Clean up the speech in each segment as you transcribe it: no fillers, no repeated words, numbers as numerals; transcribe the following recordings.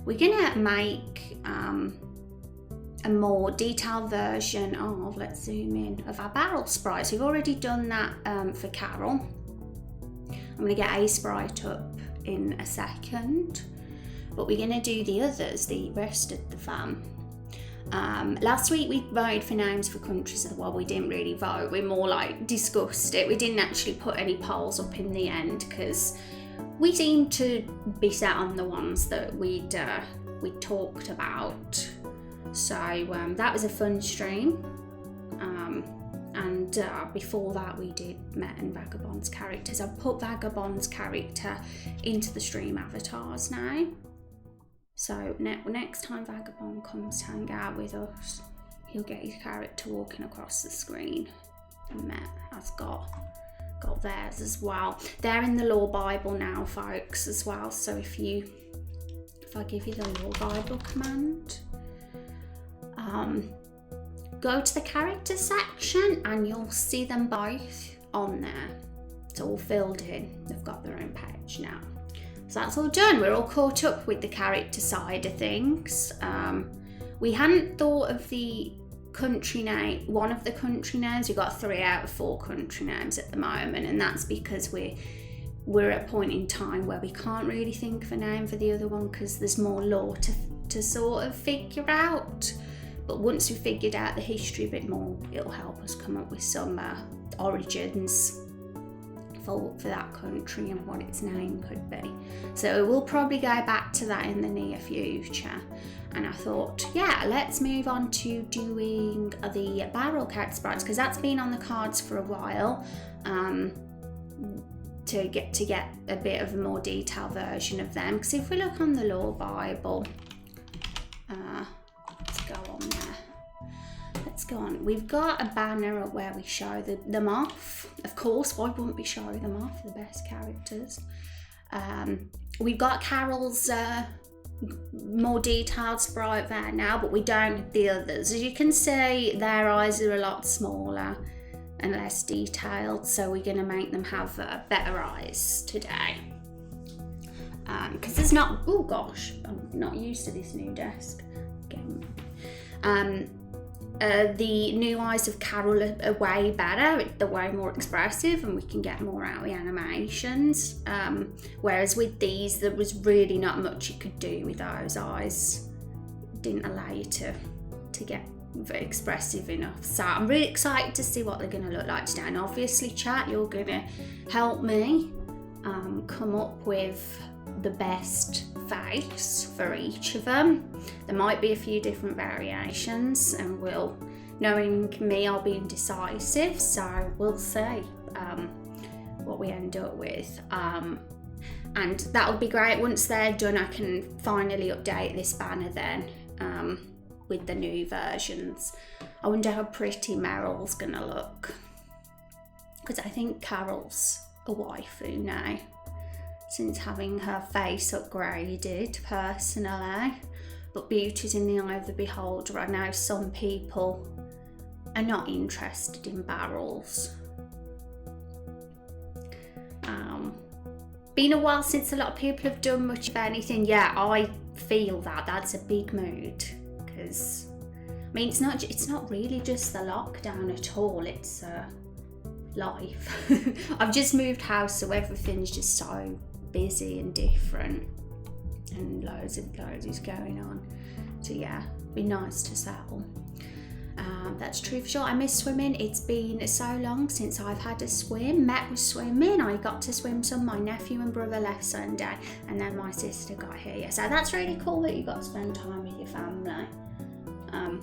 we're gonna make a more detailed version of, let's zoom in, of our barrel sprites. We've already done that for Carol. I'm gonna get a sprite up in a second, but we're gonna do the others, the rest of the fam. Last week we voted for names for countries of the world. We didn't really vote, we more like discussed it. We didn't actually put any polls up in the end because we seemed to be set on the ones that we talked about. So that was a fun stream. And before that we did Met and Vagabond's characters. I've put Vagabond's character into the stream avatars now. So next time Vagabond comes to hang out with us, he'll get his character walking across the screen. And Met has got theirs as well. They're in the Law Bible now, folks, as well. So if I give you the Law Bible command, go to the character section and you'll see them both on there. It's all filled in. They've got their own page now. So that's all done. We're all caught up with the character side of things. We hadn't thought of the country name, one of the country names. We've got 3 out of 4 country names at the moment, and that's because we're at a point in time where we can't really think of a name for the other one because there's more lore to sort of figure out. But once we've figured out the history a bit more, it'll help us come up with some origins for that country and what its name could be. So we'll probably go back to that in the near future. And I thought, yeah, let's move on to doing the barrel character sprites because that's been on the cards for a while. To get a bit of a more detailed version of them. Because if we look on the Law Bible, let's go on there. Let's go on. We've got a banner where we show them off. Of course, why wouldn't we show them off? The best characters. We've got Carol's more detailed sprite there now, but we don't have the others. As you can see, their eyes are a lot smaller and less detailed, so we're going to make them have better eyes today. Because there's not, oh gosh, I'm not used to this new desk. The new eyes of Carol are way better, they're way more expressive and we can get more out of the animations. Whereas with these, there was really not much you could do with those eyes. It didn't allow you to get very expressive enough. So I'm really excited to see what they're going to look like today. And obviously, chat, you're going to help me come up with the best face for each of them. There might be a few different variations, and knowing me, I'll be indecisive, so we'll see what we end up with. And that'll be great. Once they're done, I can finally update this banner then with the new versions. I wonder how pretty Meryl's gonna look, because I think Carol's a waifu now, since having her face upgraded personally. But beauty's in the eye of the beholder. I know some people are not interested in barrels. Been a while since a lot of people have done much of anything. Yeah, I feel that's a big mood, because I mean it's not really just the lockdown at all, it's life. I've just moved house, so everything's just so busy and different, and loads is going on. So yeah, it'd be nice to settle. That's true for sure. I miss swimming. It's been so long since I've had a swim. Met was swimming. I got to swim some. My nephew and brother left Sunday, and then my sister got here. Yeah, so that's really cool that you got to spend time with your family. And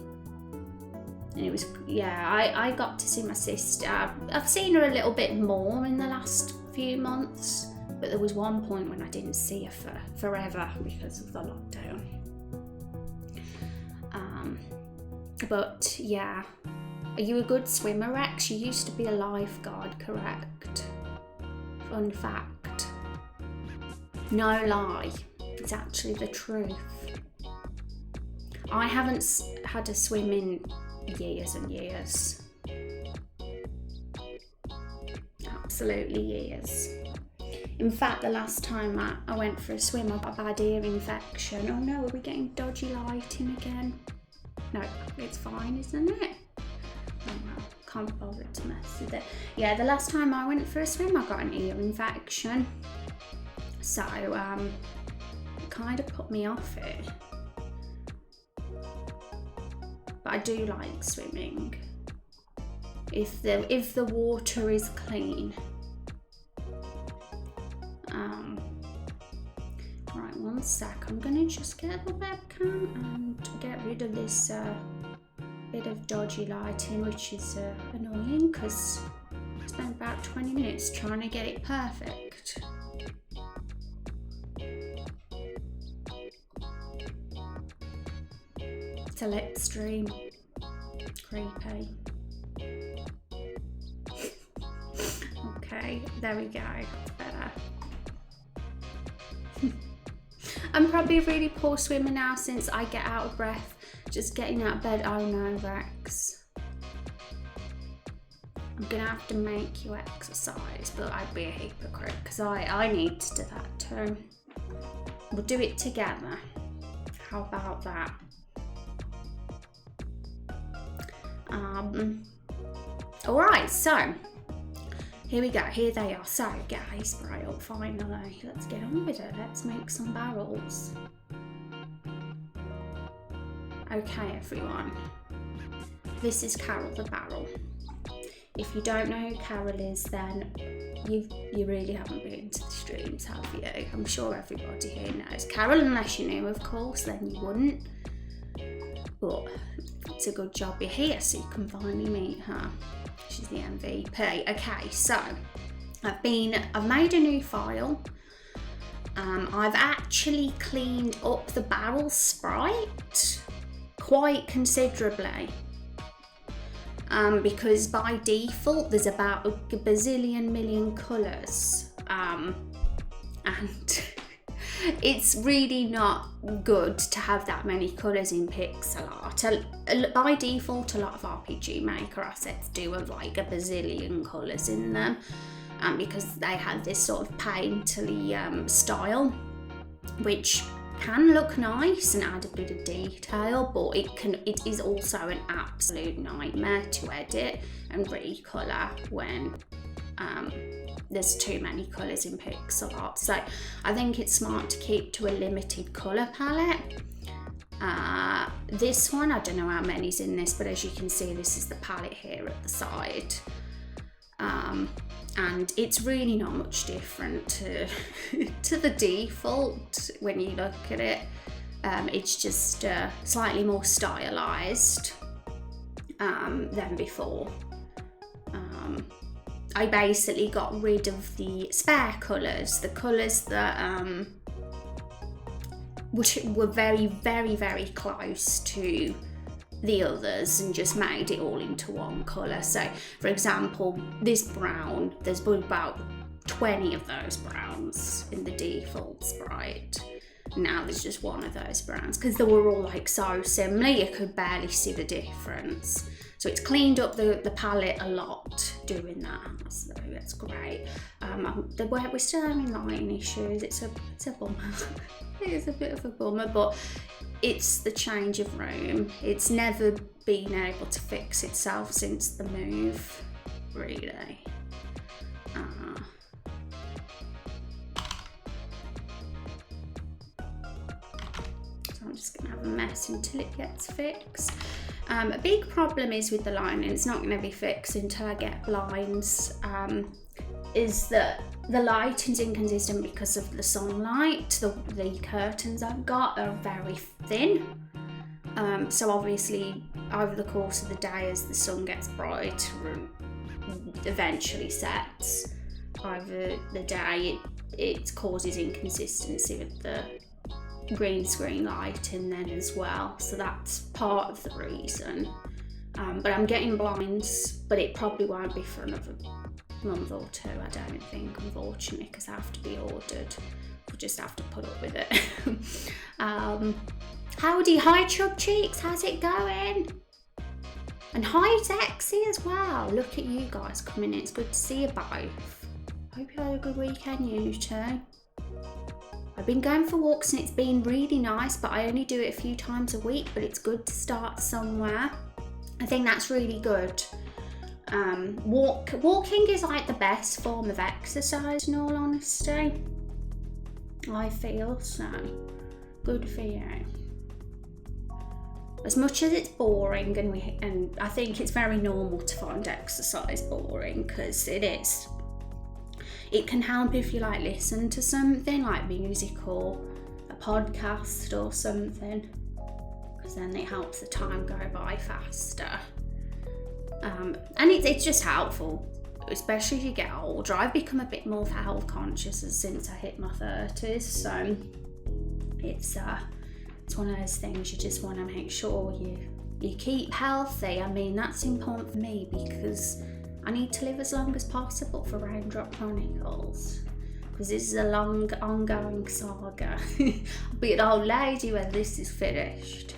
it was, yeah, I got to see my sister. I've seen her a little bit more in the last few months, but there was one point when I didn't see her for forever because of the lockdown. But yeah, are you a good swimmer, Rex? You used to be a lifeguard, correct? Fun fact. No lie, it's actually the truth. I haven't had a swim in years and years. Absolutely years. In fact, the last time I went for a swim, I got a bad ear infection. Oh no, are we getting dodgy lighting again? No, it's fine, isn't it? Oh well, can't be bothered to mess with it. Yeah, the last time I went for a swim, I got an ear infection. So, it kind of put me off it. But I do like swimming. If the water is clean. Right, one sec. I'm gonna just get the webcam and get rid of this bit of dodgy lighting, which is annoying because I spent about 20 minutes trying to get it perfect. It's a lit stream. Creepy. Okay, there we go. That's better. I'm probably a really poor swimmer now since I get out of breath just getting out of bed. Oh no, Rex. I'm gonna have to make you exercise, but I'd be a hypocrite because I need to do that too. We'll do it together. How about that? Alright, so here we go, here they are. So get a sprite up finally. Let's get on with it. Let's make some barrels. Okay everyone, this is Carol the Barrel. If you don't know who Carol is, then you really haven't been to the streams, have you? I'm sure everybody here knows Carol, unless you knew, of course, then you wouldn't. But it's a good job you're here so you can finally meet her. She's the MVP. Okay, so I've made a new file. I've actually cleaned up the barrel sprite quite considerably. Because by default there's about a bazillion million colours. And it's really not good to have that many colours in pixel art. By default, a lot of RPG Maker assets do have like a bazillion colours in them, because they have this sort of painterly style, which can look nice and add a bit of detail, but it is also an absolute nightmare to edit and recolour when there's too many colours in pixel art. So I think it's smart to keep to a limited colour palette. This one, I don't know how many's in this, but as you can see, this is the palette here at the side. And it's really not much different to the default when you look at it. It's just slightly more stylised than before. I basically got rid of the spare colours, the colours that which were very, very, very close to the others, and just made it all into one colour. So for example, this brown, there's about 20 of those browns in the default sprite. Now there's just one of those browns because they were all like so similar, you could barely see the difference. So it's cleaned up the palette a lot doing that, so that's great. We're still having lighting issues, it's a bummer. It is a bit of a bummer, but it's the change of room. It's never been able to fix itself since the move, really. So I'm just gonna have a mess until it gets fixed. A big problem is with the lighting, it's not going to be fixed until I get blinds, is that the lighting's inconsistent because of the sunlight. The curtains I've got are very thin, so obviously over the course of the day, as the sun gets brighter and eventually sets over the day, it causes inconsistency with the green screen lighting then as well, so that's part of the reason. But I'm getting blinds, but it probably won't be for another month or two, I don't think, unfortunately, because I have to be ordered. We'll just have to put up with it. Howdy, hi Chub Cheeks, how's it going? And hi Sexy as well. Look at you guys coming in, it's good to see you both. Hope you had a good weekend, you too. I've been going for walks and it's been really nice, but I only do it a few times a week, but it's good to start somewhere. I think that's really good. Walking is like the best form of exercise, in all honesty. I feel so. Good for you. As much as it's boring, and I think it's very normal to find exercise boring, because it is. It can help if you like listen to something like music or a podcast or something, because then it helps the time go by faster. And it's just helpful, especially as you get older. I've become a bit more health conscious since I hit my 30s, so it's one of those things you just want to make sure you keep healthy. I mean, that's important for me because I need to live as long as possible for Raindrop Chronicles, because this is a long ongoing saga. I'll be an old lady when this is finished.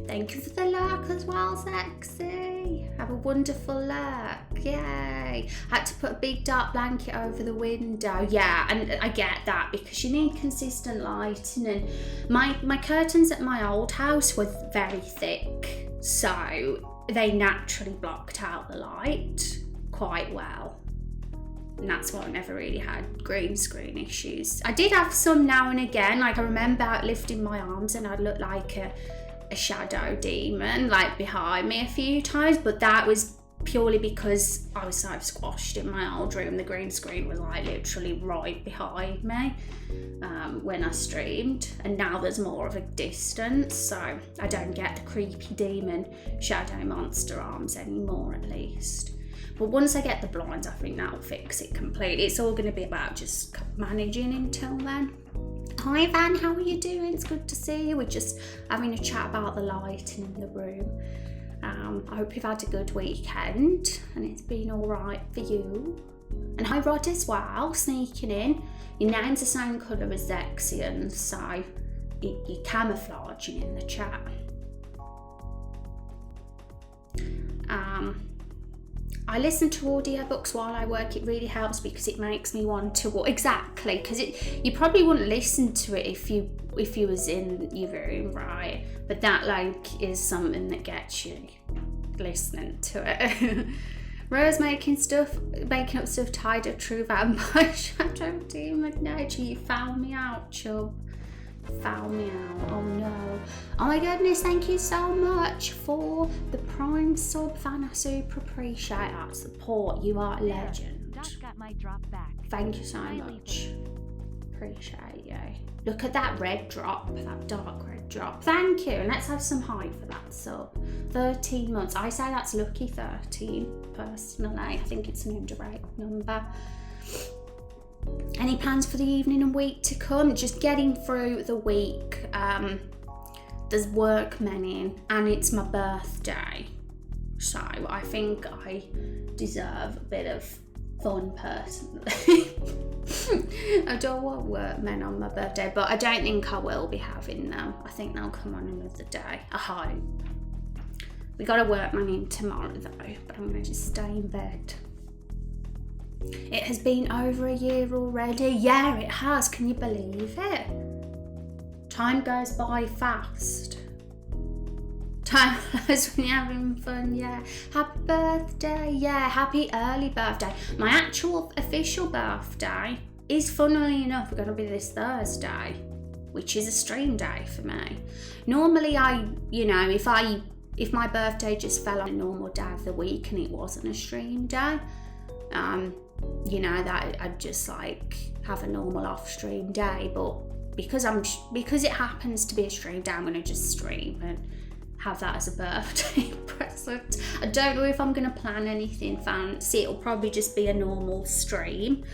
Thank you for the lurk as well, Sexy. Have a wonderful lurk. Yay. Had to put a big dark blanket over the window. Yeah, and I get that because you need consistent lighting, and my curtains at my old house were very thick, so they naturally blocked out the light quite well. And that's why I never really had green screen issues. I did have some now and again. Like I remember lifting my arms and I'd look like a shadow demon like behind me a few times, but that was purely because I was so squashed in my old room. The green screen was like literally right behind me when I streamed, and now there's more of a distance, so I don't get the creepy demon shadow monster arms anymore, at least. But once I get the blinds, I think that'll fix it completely. It's all going to be about just managing until then. Hi Van, how are you doing? It's good to see you. We're just having a chat about the lighting in the room. I hope you've had a good weekend and it's been all right for you. And hi Rod as well, sneaking in. Your name's the same colour as Zexion, so you're camouflaging in the chat. I listen to audiobooks while I work. It really helps because it makes me want to walk. Exactly, because you probably wouldn't listen to it if you was in your room, right? But that like is something that gets you listening to it. Rose making up stuff tied up true vampire shadow demon nature. You found me out, chub. Found me out. Oh no. Oh my goodness, thank you so much for the Prime sub, Fan. I super appreciate that support. You are a legend. Doc got my drop back. Thank you so much. Appreciate you. Look at that red drop, that dark red drop. Thank you. And let's have some hype for that sub. 13 months. I say that's lucky 13 personally. I think it's an underrated number. Any plans for the evening and week to come? Just getting through the week. There's work many and it's my birthday, so I think I deserve a bit of fun personally. I don't want work men on my birthday, but I don't think I will be having them. I think they'll come on another day. I hope. We got a work man in tomorrow though, but I'm going to just stay in bed. It has been over a year already. Yeah, it has. Can you believe it? Time goes by fast. Time flies when you're having fun, yeah. Happy birthday, yeah. Happy early birthday. My actual official birthday is, funnily enough, going to be this Thursday, which is a stream day for me. Normally if my birthday just fell on a normal day of the week and it wasn't a stream day, that I'd just like have a normal off stream day, but because it happens to be a stream day, I'm gonna just stream and have that as a birthday present. I don't know if I'm gonna plan anything fancy. It'll probably just be a normal stream,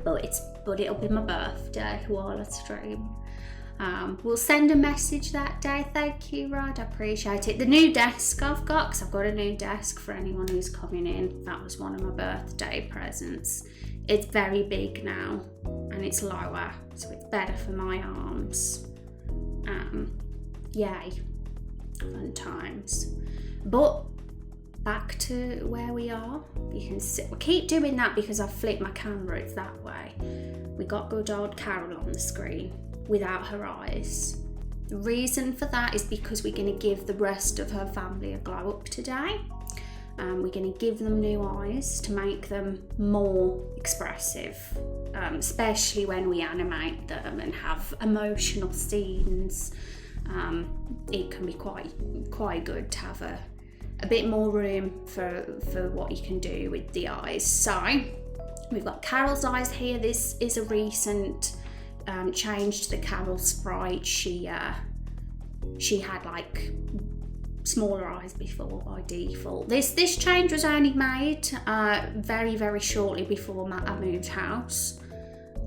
but it'll be my birthday while I stream. We'll send a message that day. Thank you, Rod. I appreciate it. The new desk I've got, because I've got a new desk for anyone who's coming in. That was one of my birthday presents. It's very big now and it's lower, so it's better for my arms. Yay. Fun times. But back to where we are. You can see, we'll keep doing that because I've flipped my camera, it's that way. We got good old Carol on the screen without her eyes. The reason for that is because we're going to give the rest of her family a glow up today. We're going to give them new eyes to make them more expressive, especially when we animate them and have emotional scenes. It can be quite good to have a bit more room for what you can do with the eyes. So we've got Carol's eyes here. This is a recent change to the Carol sprite. She had like smaller eyes before by default. This change was only made very shortly before I moved house,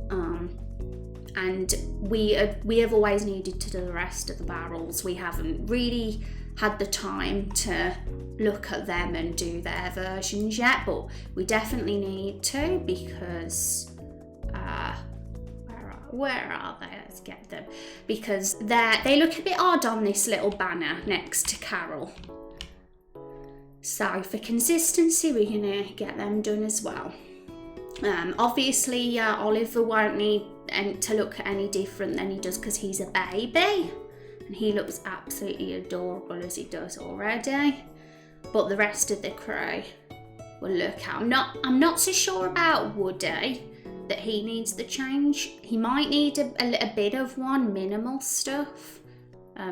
and we have always needed to do the rest of the barrels. We haven't really had the time to look at them and do their versions yet, but we definitely need to, because where are they? Let's get them, because they look a bit odd on this little banner next to Carol. So for consistency, we're gonna get them done as well. Obviously, Oliver won't need to look any different than he does because he's a baby, and he looks absolutely adorable as he does already. But the rest of the crew will look out. I'm not so sure about Woody, that he needs the change. He might need a bit of one, minimal stuff.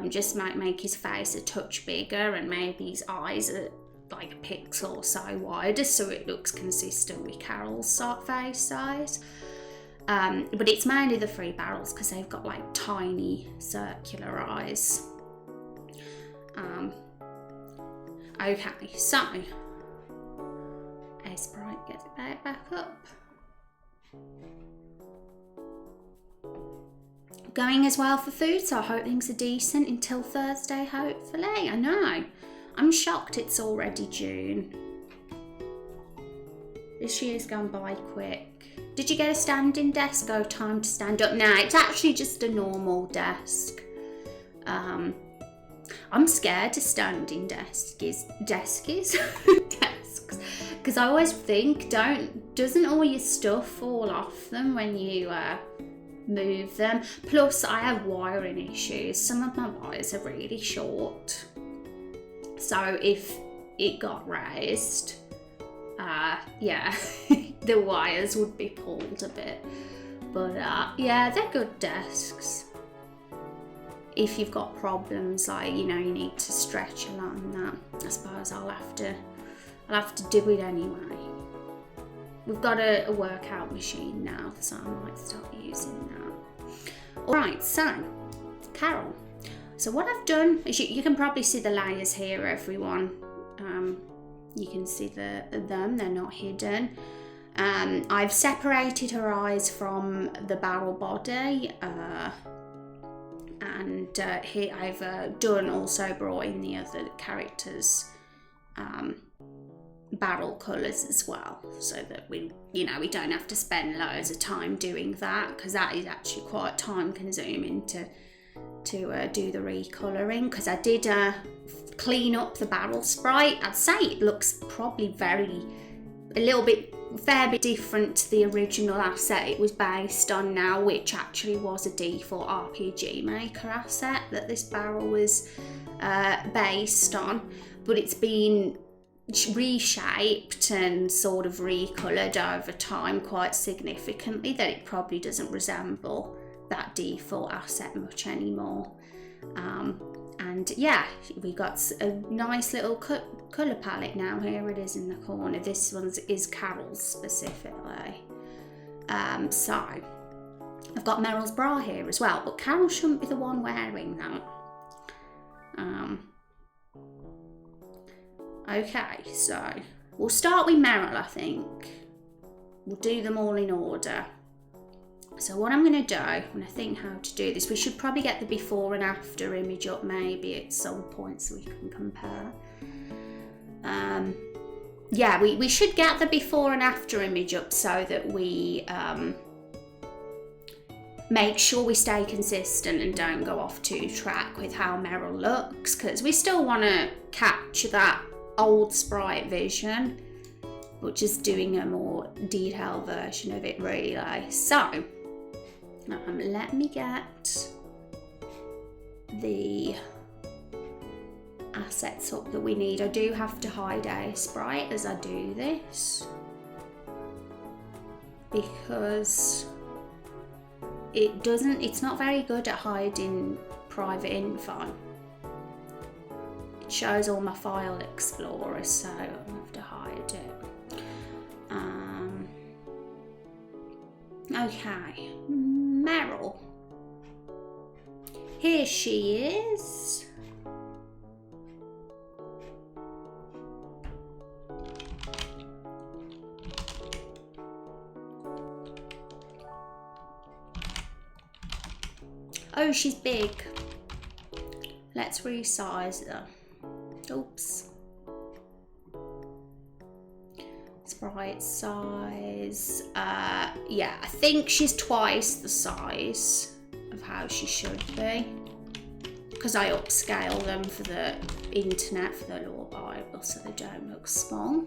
Just might make his face a touch bigger, and maybe his eyes are like a pixel or so wider, so it looks consistent with Carol's face size. But it's mainly the 3 barrels because they've got like tiny circular eyes. Okay, so a sprite gets it back up. Going as well for food, so I hope things are decent until Thursday, hopefully. I know, I'm shocked it's already June. This year's gone by quick. Did you get a standing desk? Oh, time to stand up. Nah, it's actually just a normal desk. I'm scared of standing desks, because I always think, doesn't all your stuff fall off them when you move them? Plus, I have wiring issues. Some of my wires are really short, so if it got raised, yeah, the wires would be pulled a bit. But yeah, they're good desks. If you've got problems like, you need to stretch a lot and that, I suppose I'll have to do it anyway. We've got a workout machine now, so I might start using that. Alright, so Carol. So what I've done is you can probably see the layers here, everyone. You can see them, they're not hidden. I've separated her eyes from the barrel body, and here I've also brought in the other characters' barrel colours as well, so that we don't have to spend loads of time doing that, because that is actually quite time consuming to do the recolouring. Because I did clean up the barrel sprite. I'd say it looks probably fair bit different to the original asset it was based on now, which actually was a default RPG Maker asset that this barrel was based on, but it's been reshaped and sort of recoloured over time quite significantly, that it probably doesn't resemble that default asset much anymore. And yeah, we got a nice little colour palette now. Here it is in the corner. This one is Carol's specifically. So I've got Meryl's bra here as well, but Carol shouldn't be the one wearing that. Okay, so we'll start with Meryl, I think. We'll do them all in order. So what I'm going to do, I'm going to think how to do this. We should probably get the before and after image up maybe at some point so we can compare. Yeah, we should get the before and after image up so that we make sure we stay consistent and don't go off track with how Meryl looks, because we still want to capture that old sprite vision, but just doing a more detailed version of it really. So let me get the assets up that we need. I do have to hide a sprite as I do this because it's not very good at hiding private info. It shows all my file explorer, so I have to hide it. Okay, Meryl. Here she is. Oh, she's big. Let's resize her. Oops. Sprite size. Yeah, I think she's twice the size of how she should be, because I upscale them for the internet, for the Law Bible, so they don't look small.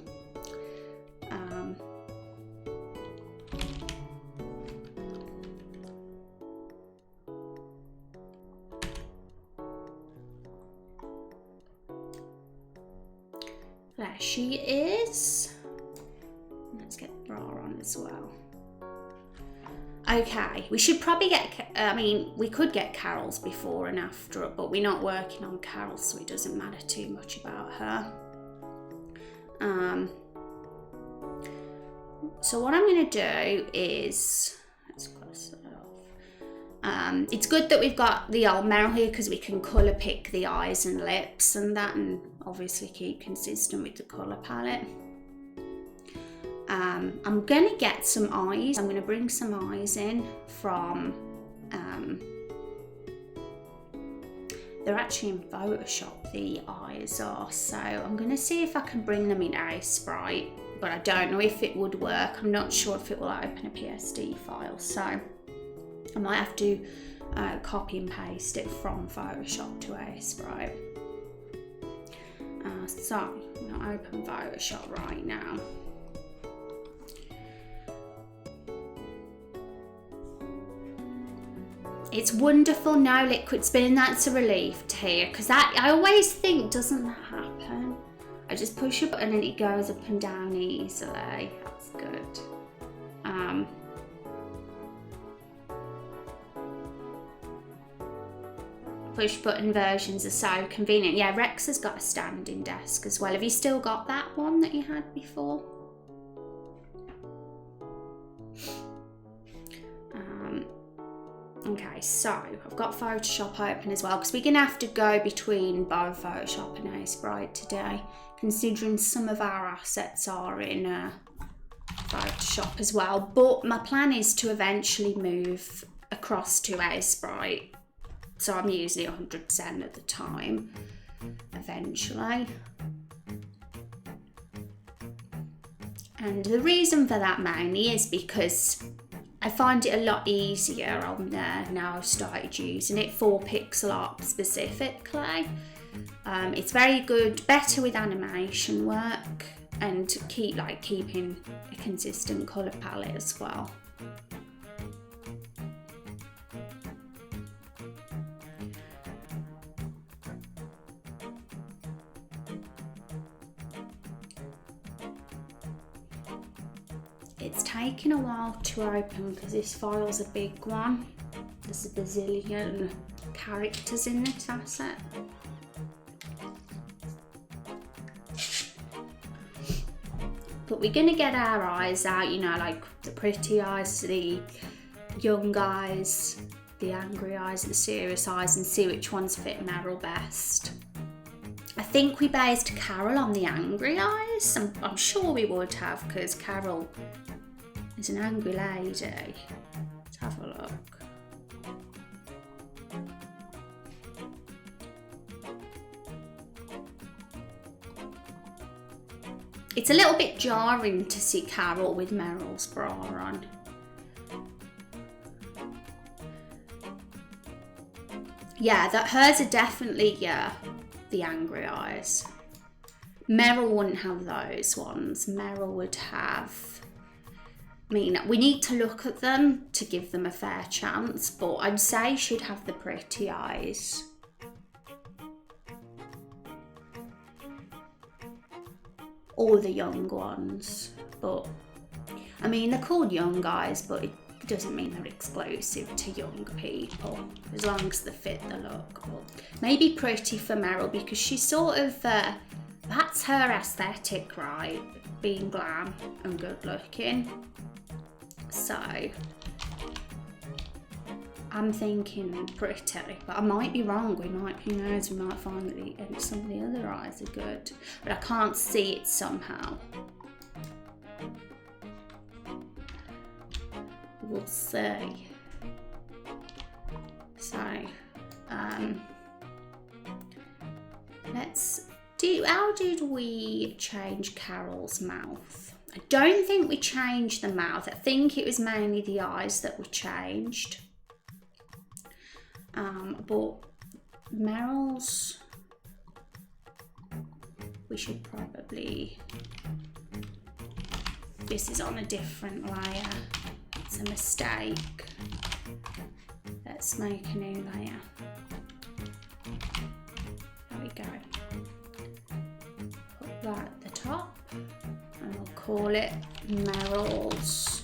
There she is. Let's get bra on as well. Okay, we should probably get, we could get Carol's before and after, but we're not working on Carol, so it doesn't matter too much about her. So what I'm going to do is, let's close that off. It's good that we've got the old Meryl here because we can colour pick the eyes and lips and that, and obviously keep consistent with the colour palette. I'm going to get some eyes. I'm going to bring some eyes in from, they're actually in Photoshop, the eyes are, so I'm going to see if I can bring them in a sprite, but I don't know if it would work. I'm not sure if it will open a PSD file, so I might have to copy and paste it from Photoshop to a sprite. So I'm going to open Photoshop right now. It's wonderful, no liquid spinning. That's a relief here, because I always think, doesn't that happen? I just push a button and it goes up and down easily. That's good. Push button versions are so convenient. Yeah, Rex has got a standing desk as well. Have you still got that one that you had before? Okay, so I've got Photoshop open as well, because we're going to have to go between both Photoshop and Sprite today, considering some of our assets are in Photoshop as well. But my plan is to eventually move across to Sprite, so I'm using it 100% of the time, eventually. And the reason for that mainly is because I find it a lot easier on there now I've started using it for pixel art specifically. It's very good, better with animation work, and keeping a consistent colour palette as well. It's taken a while to open because this file's a big one. There's a bazillion characters in this asset. But we're gonna get our eyes out, you know, like the pretty eyes, the young eyes, the angry eyes, the serious eyes, and see which ones fit Meryl best. I think we based Carol on the angry eyes. I'm sure we would have, because Carol is an angry lady. Let's have a look. It's a little bit jarring to see Carol with Meryl's bra on. Yeah, hers are definitely, the angry eyes. Meryl wouldn't have those ones. Meryl would have, I mean, we need to look at them to give them a fair chance, but I'd say she'd have the pretty eyes. Or the young ones, but I mean, they're called young eyes, but it doesn't mean they're exclusive to young people, as long as they fit the look. But maybe pretty for Meryl, because she's sort of, that's her aesthetic, right? Being glam and good looking. So I'm thinking pretty, but I might be wrong. Who knows, we might find that some of the other eyes are good, but I can't see it somehow. We'll see. So, how did we change Carol's mouth? I don't think we changed the mouth. I think it was mainly the eyes that we changed. But Meryl's, we should probably, this is on a different layer. It's a mistake. Let's make a new layer. There we go. Put that at the top, and we'll call it Meryl's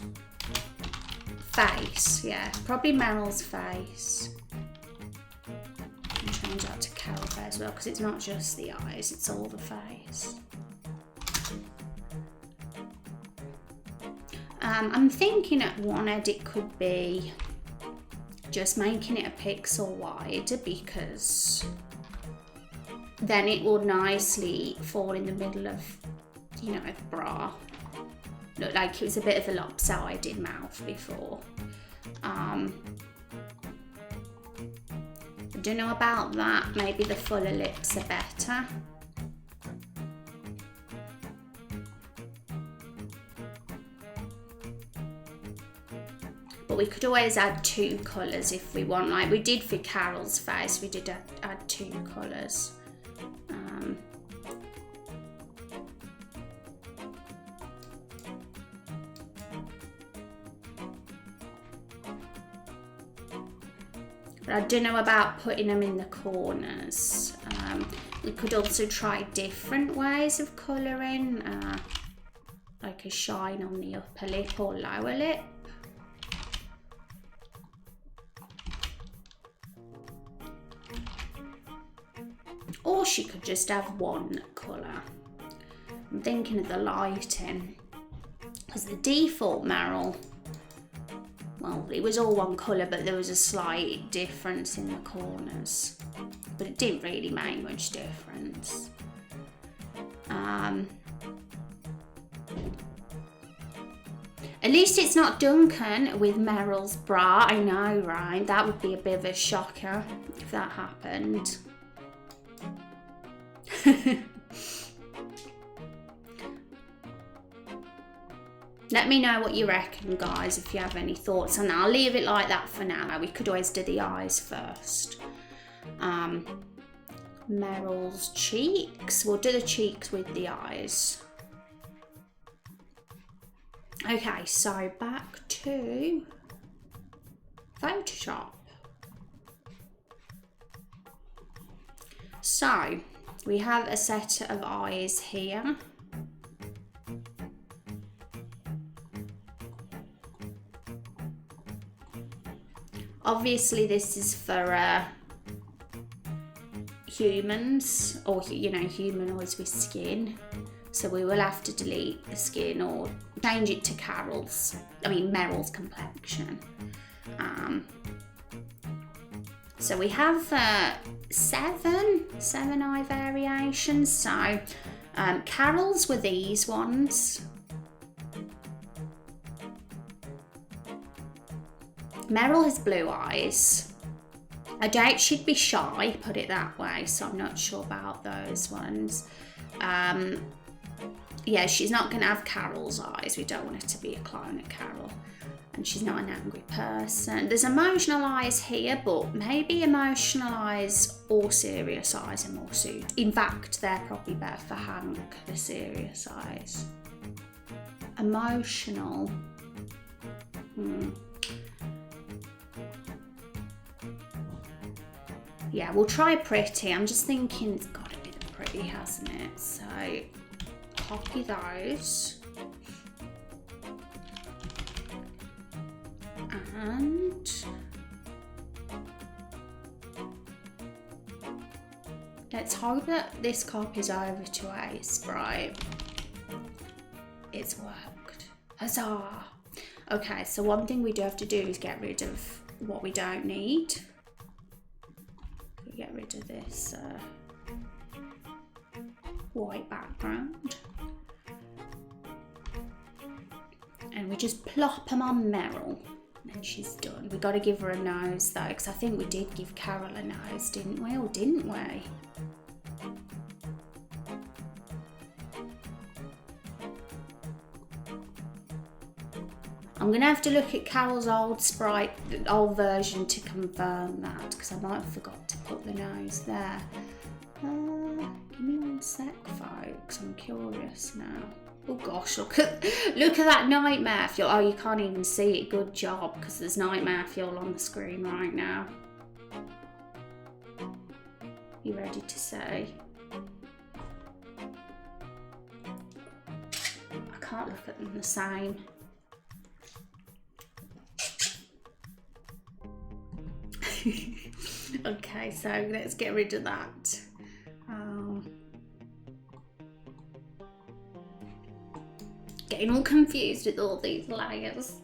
face. Yeah, probably Meryl's face. And change that to Carol face as well, because it's not just the eyes, it's all the face. I'm thinking at one edit could be just making it a pixel wider, because then it will nicely fall in the middle of, you know, the bra. Looked like it was a bit of a lopsided mouth before. I don't know about that. Maybe the fuller lips are better. But we could always add 2 colours if we want, like we did for Carol's face. We did add 2 colours. But I don't know about putting them in the corners. We could also try different ways of colouring, like a shine on the upper lip or lower lip. Or she could just have one colour. I'm thinking of the lighting, because the default Meryl, well, it was all one colour, but there was a slight difference in the corners. But it didn't really make much difference. At least it's not Duncan with Meryl's bra. I know, right? That would be a bit of a shocker if that happened. Let me know what you reckon, guys, if you have any thoughts, and I'll leave it like that for now. We could always do the eyes first. Meryl's cheeks. We'll do the cheeks with the eyes. Okay, so back to Photoshop. So we have a set of eyes here. Obviously this is for humans, or you know, humanoids with skin. So we will have to delete the skin or change it to Meryl's complexion. So we have 7 eye variations. So Carol's were these ones. Meryl has blue eyes. I doubt she'd be shy, put it that way, so I'm not sure about those ones. Yeah, she's not going to have Carol's eyes. We don't want her to be a clone of Carol. and she's not an angry person. There's emotional eyes here, but maybe emotional eyes or serious eyes are more suited. In fact, they're probably better for Hank, the serious eyes. Emotional. Yeah, we'll try pretty. I'm just thinking it's got to be the pretty, hasn't it? So, copy those. And let's hope that this copies over to a sprite. It's worked. Huzzah! Okay, so one thing we do have to do is get rid of what we don't need. We get rid of this white background. And we just plop them on Meryl. And she's done. We got to give her a nose though, because I think we did give Carol a nose, didn't we? Or didn't we? I'm going to have to look at Carol's old sprite, old version to confirm that, because I might have forgot to put the nose there. Give me one sec, folks. I'm curious now. Oh gosh, look at that nightmare fuel. Oh, you can't even see it. Good job, because there's nightmare fuel on the screen right now. You ready to say? I can't look at them the same. Okay, so let's get rid of that. Getting all confused with all these layers.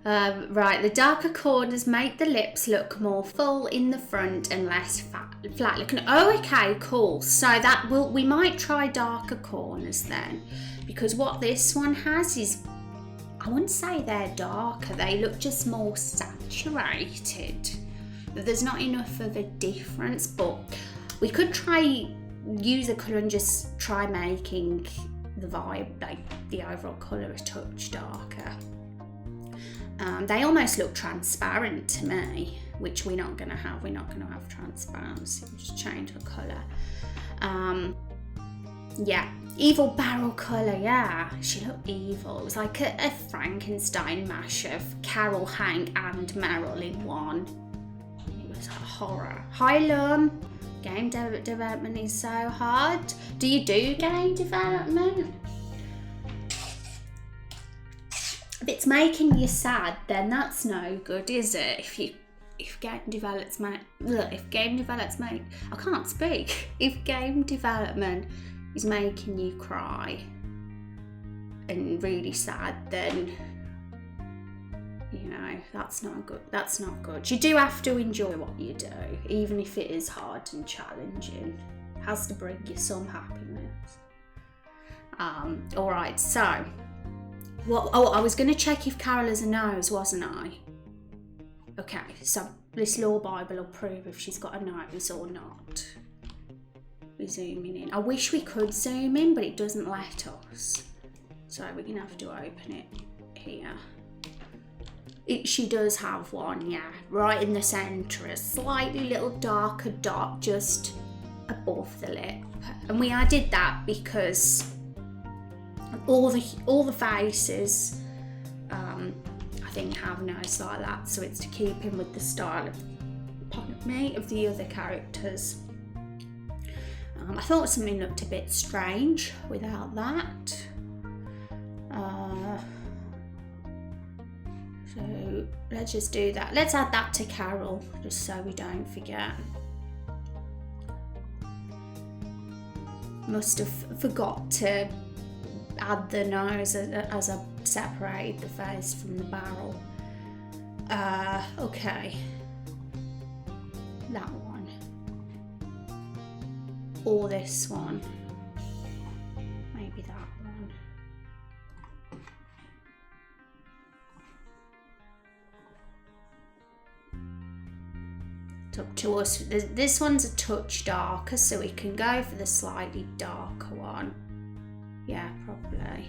Right, the darker corners make the lips look more full in the front and less flat looking. Oh, okay, cool. So that we might try darker corners then, because what this one has is, I wouldn't say they're darker. They look just more saturated. There's not enough of a difference, but we could try use a colour and just try making the vibe, like the overall colour, a touch darker. They almost look transparent to me, which we're not going to have. We're not going to have transparency. We'll just change the colour. Yeah, evil barrel colour. Yeah, she looked evil. It was like a Frankenstein mash of Carol, Hank, and Meryl in one. It was a horror. Hi, Lum. Game development is so hard. Do you do game development? If it's making you sad, then that's no good, is it? If game development I can't speak. If game development is making you cry and really sad, then you know, that's not good. That's not good. You do have to enjoy what you do, even if it is hard and challenging. It has to bring you some happiness. All right, so, I was going to check if Carol has a nose, wasn't I? Okay, so this law Bible will prove if she's got a nose or not. We're zooming in. I wish we could zoom in, but it doesn't let us. So we're going to have to open it here. She does have one, yeah, right in the centre, a slightly little darker dot just above the lip. And we added that because all the faces, I think, have nose like that, so it's to keep in with the style of the other characters. I thought something looked a bit strange without that. So let's just do that. Let's add that to Carol, just so we don't forget. Must have forgot to add the nose as I separated the face from the barrel. Okay. That one. Or this one. Maybe that one. It's up to us. This one's a touch darker, so we can go for the slightly darker one. Yeah, probably.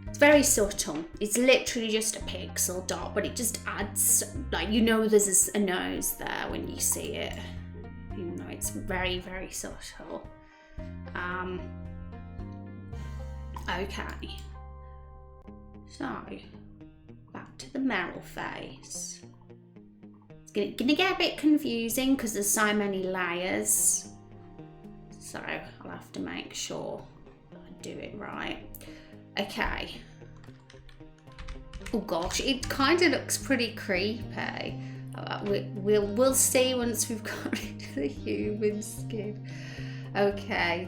It's very subtle. It's literally just a pixel dot, but it just adds, like, you know, there's a nose there when you see it, even though it's very, very subtle. Okay, so back to the Meryl face. It's gonna get a bit confusing because there's so many layers, so I'll have to make sure I do it right. Okay. Oh gosh, it kind of looks pretty creepy. We'll see once we've got into the human skin. Okay.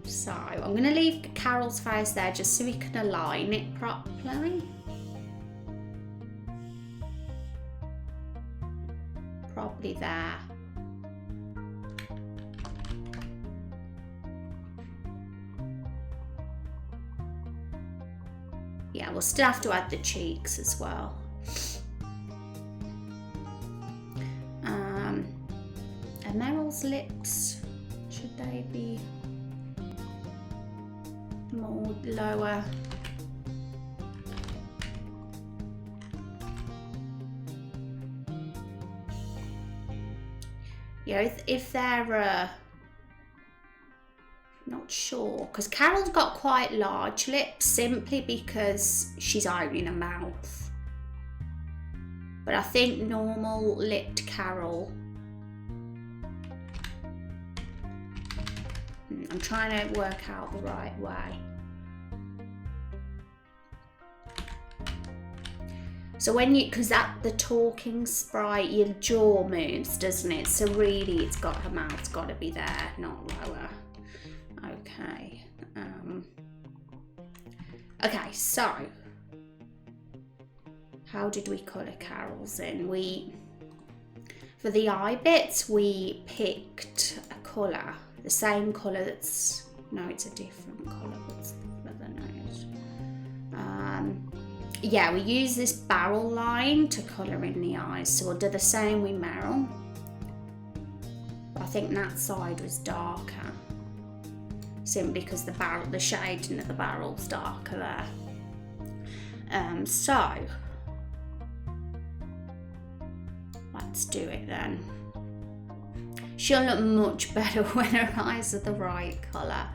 So I'm going to leave Carol's face there just so we can align it properly. Probably there. Yeah, we'll still have to add the cheeks as well. And Meryl's lips, should they be more lower? Yeah, if they're not sure, because Carol's got quite large lips simply because she's opening her mouth. But I think normal lipped Carol, I'm trying to work out the right way. So when you, because the talking sprite, your jaw moves, doesn't it? So really it's got, her mouth's got to be there, not lower. Okay. Okay, so how did we colour Carol's in? For the eye bits, we picked a colour, the same colour that's, no, it's a different colour, that's the nose. Yeah, we use this barrel line to colour in the eyes, so we'll do the same with Meryl. I think that side was darker, simply because the shading of the barrel's darker there. So let's do it then. She'll look much better when her eyes are the right colour.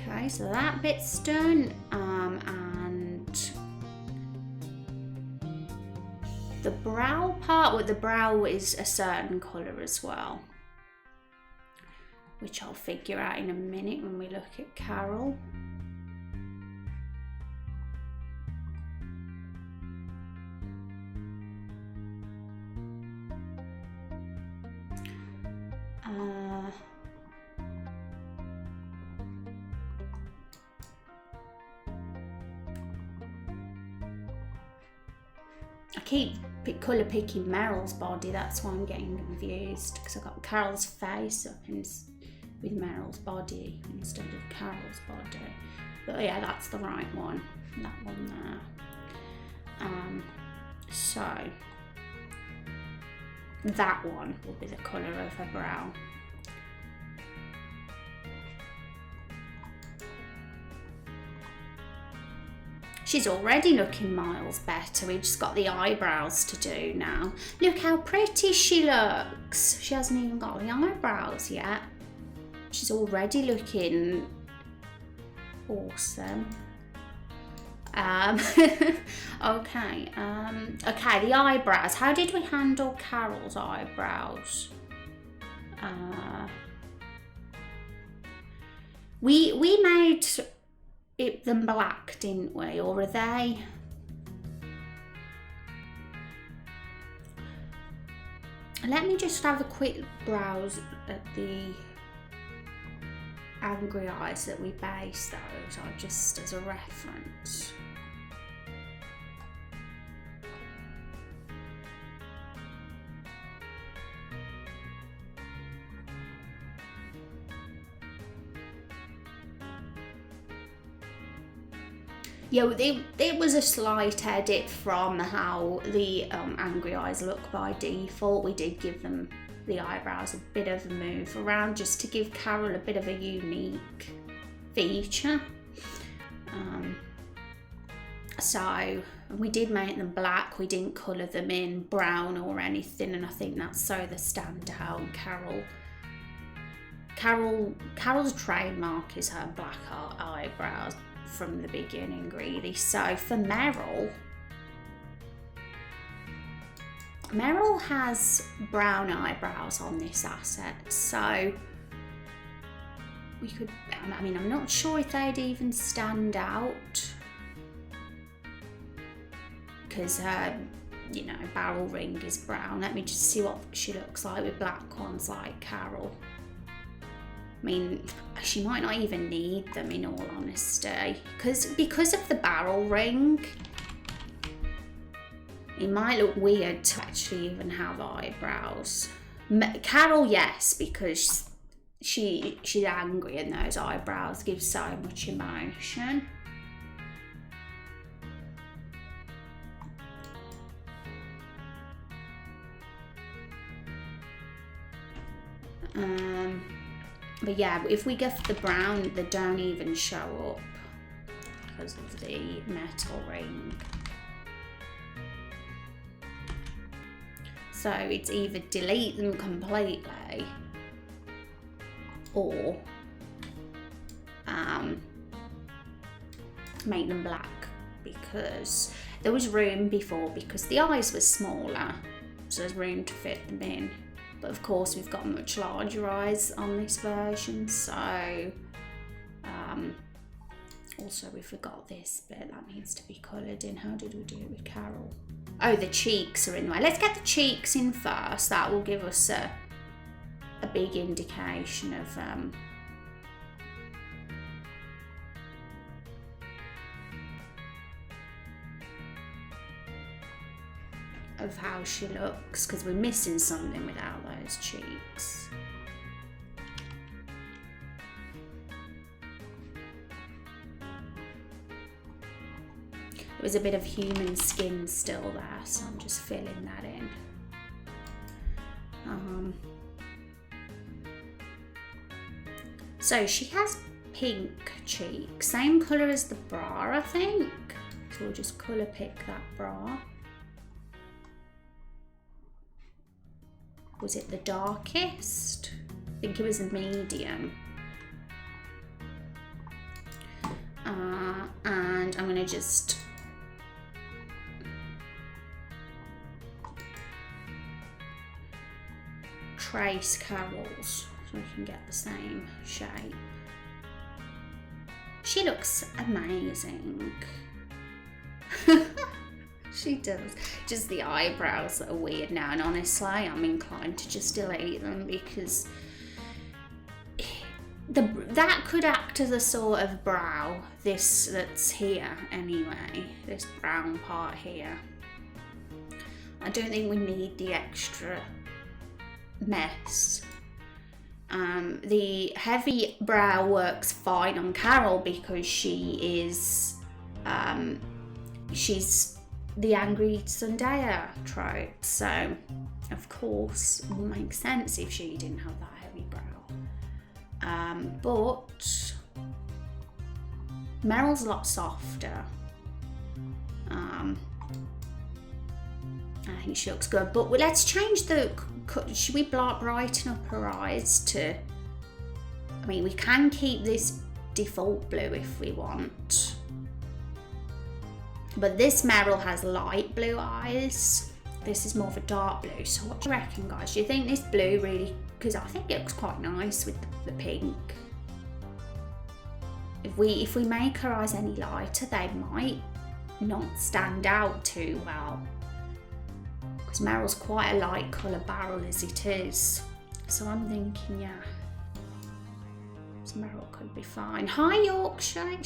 Okay, so that bit's done, and the brow part, well, the brow is a certain colour as well, which I'll figure out in a minute when we look at Carol. I keep colour picking Meryl's body, that's why I'm getting confused, because I've got Carol's face up with Meryl's body instead of Carol's body. But yeah, that's the right one, that one there. So that one will be the colour of her brow. She's already looking miles better. We've just got the eyebrows to do now. Look how pretty she looks. She hasn't even got the eyebrows yet. She's already looking awesome. Okay, okay, the eyebrows. How did we handle Carol's eyebrows? We made them black, didn't we? Or are they? Let me just have a quick browse at the angry eyes that we based those on, just as a reference. Yeah, it was a slight edit from how the angry eyes look by default. We did give them the eyebrows a bit of a move around just to give Carol a bit of a unique feature. So we did make them black, we didn't colour them in brown or anything, and I think that's so they stand out. Carol's trademark is her black eyebrows from the beginning, really. So for Meryl has brown eyebrows on this asset, so we could, I mean, I'm not sure if they'd even stand out because her, you know, barrel ring is brown. Let me just see what she looks like with black ones like Carol. I mean, she might not even need them in all honesty, because of the barrel ring. It might look weird to actually even have eyebrows. Carol, yes, because she's angry and those eyebrows give so much emotion. But yeah, if we go for the brown, they don't even show up because of the metal ring. So it's either delete them completely or make them black, because there was room before because the eyes were smaller, so there's room to fit them in. But of course we've got much larger eyes on this version, so also we forgot this bit that needs to be coloured in. How did we do it with Carol? Oh, the cheeks are in the way. Let's get the cheeks in first. That will give us a big indication of how she looks, because we're missing something without those cheeks. There was a bit of human skin still there, so I'm just filling that in. So she has pink cheeks, same colour as the bra, I think. So we'll just colour pick that bra. Was it the darkest? I think it was a medium. And I'm gonna just trace Carol's so we can get the same shape. She looks amazing. She does. Just the eyebrows that are weird now, and honestly I'm inclined to just delete them because that could act as a sort of brow, this that's here anyway, this brown part here. I don't think we need the extra mess. The heavy brow works fine on Carol because she is she's the angry Zendaya trope, so of course it would make sense if she didn't have that heavy brow. But Meryl's a lot softer. I think she looks good, but let's change the, should we brighten up her eyes to, I mean, we can keep this default blue if we want, but this Meryl has light blue eyes. This is more of a dark blue. So what do you reckon, guys? Do you think this blue really, because I think it looks quite nice with the pink. If we make her eyes any lighter, they might not stand out too well. Because Meryl's quite a light colour barrel as it is. So I'm thinking, yeah, this Meryl could be fine. Hi Yorkshire.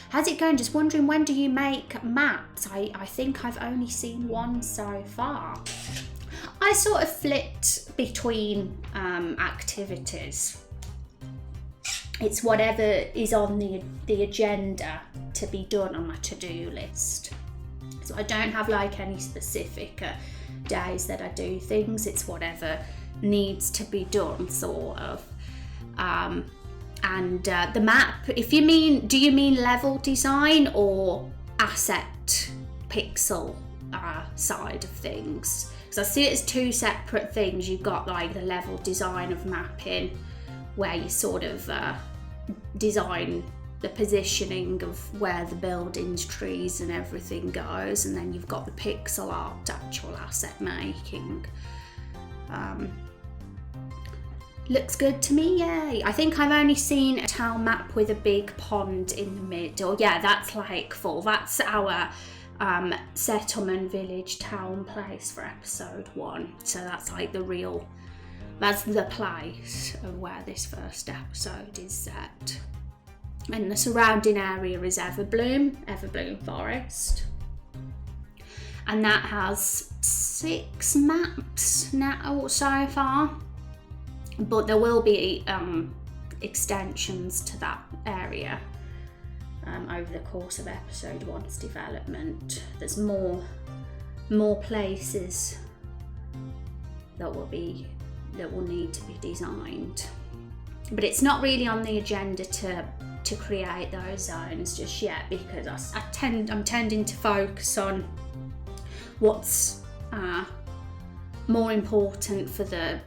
How's it going? Just wondering, when do you make maps? I think I've only seen one so far. I sort of flipped between activities. It's whatever is on the agenda to be done on my to-do list. So I don't have like any specific days that I do things. It's whatever needs to be done, sort of. And the map, do you mean level design or asset pixel side of things? Because I see it as two separate things. You've got like the level design of mapping, where you sort of design the positioning of where the buildings, trees and everything goes, and then you've got the pixel art, actual asset making. Looks good to me, yay. I think I've only seen a town map with a big pond in the middle. Yeah, that's like full. That's our settlement, village, town place for episode 1. So that's like that's the place of where this first episode is set. And the surrounding area is Everbloom Forest. And that has 6 maps now so far. But there will be extensions to that area over the course of episode 1's development. There's more places that will need to be designed. But it's not really on the agenda to create those zones just yet, because I'm tending to focus on what's more important for the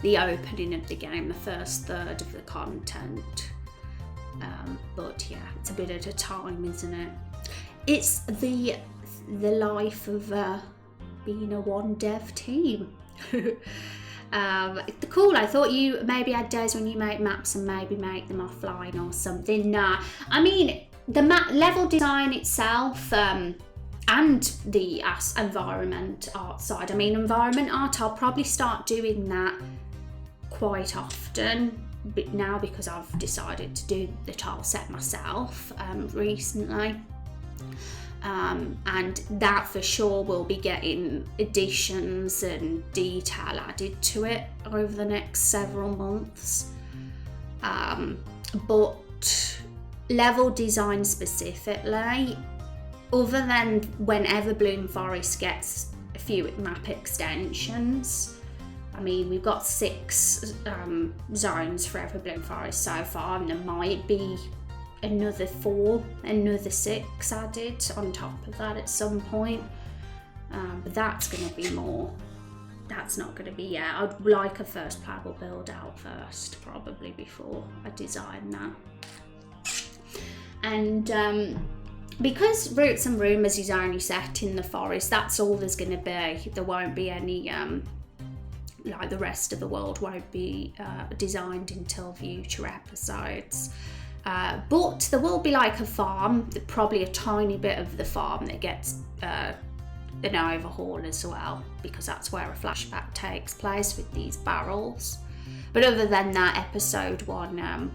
opening of the game, the first third of the content. But yeah, it's a bit at a time, isn't it? It's the life of being a one dev team. Cool. I thought you maybe had days when you make maps and maybe make them offline or something. Nah, I mean the map level design itself and the environment art side. I mean, environment art, I'll probably start doing that quite often now, because I've decided to do the tile set myself recently. And that for sure will be getting additions and detail added to it over the next several months. But level design specifically, other than when Everbloom Forest gets a few map extensions, I mean, we've got 6 zones for Everbloom Forest so far, and there might be another 6 added on top of that at some point. But that's going to be more. That's not going to be yet. I'd like a first playable build out first, probably, before I design that. And because Roots and Rumours is only set in the forest, that's all there's going to be. There won't be any like the rest of the world won't be designed until future episodes. But there will be like a farm, probably a tiny bit of the farm that gets an overhaul as well, because that's where a flashback takes place with these barrels. But other than that, episode 1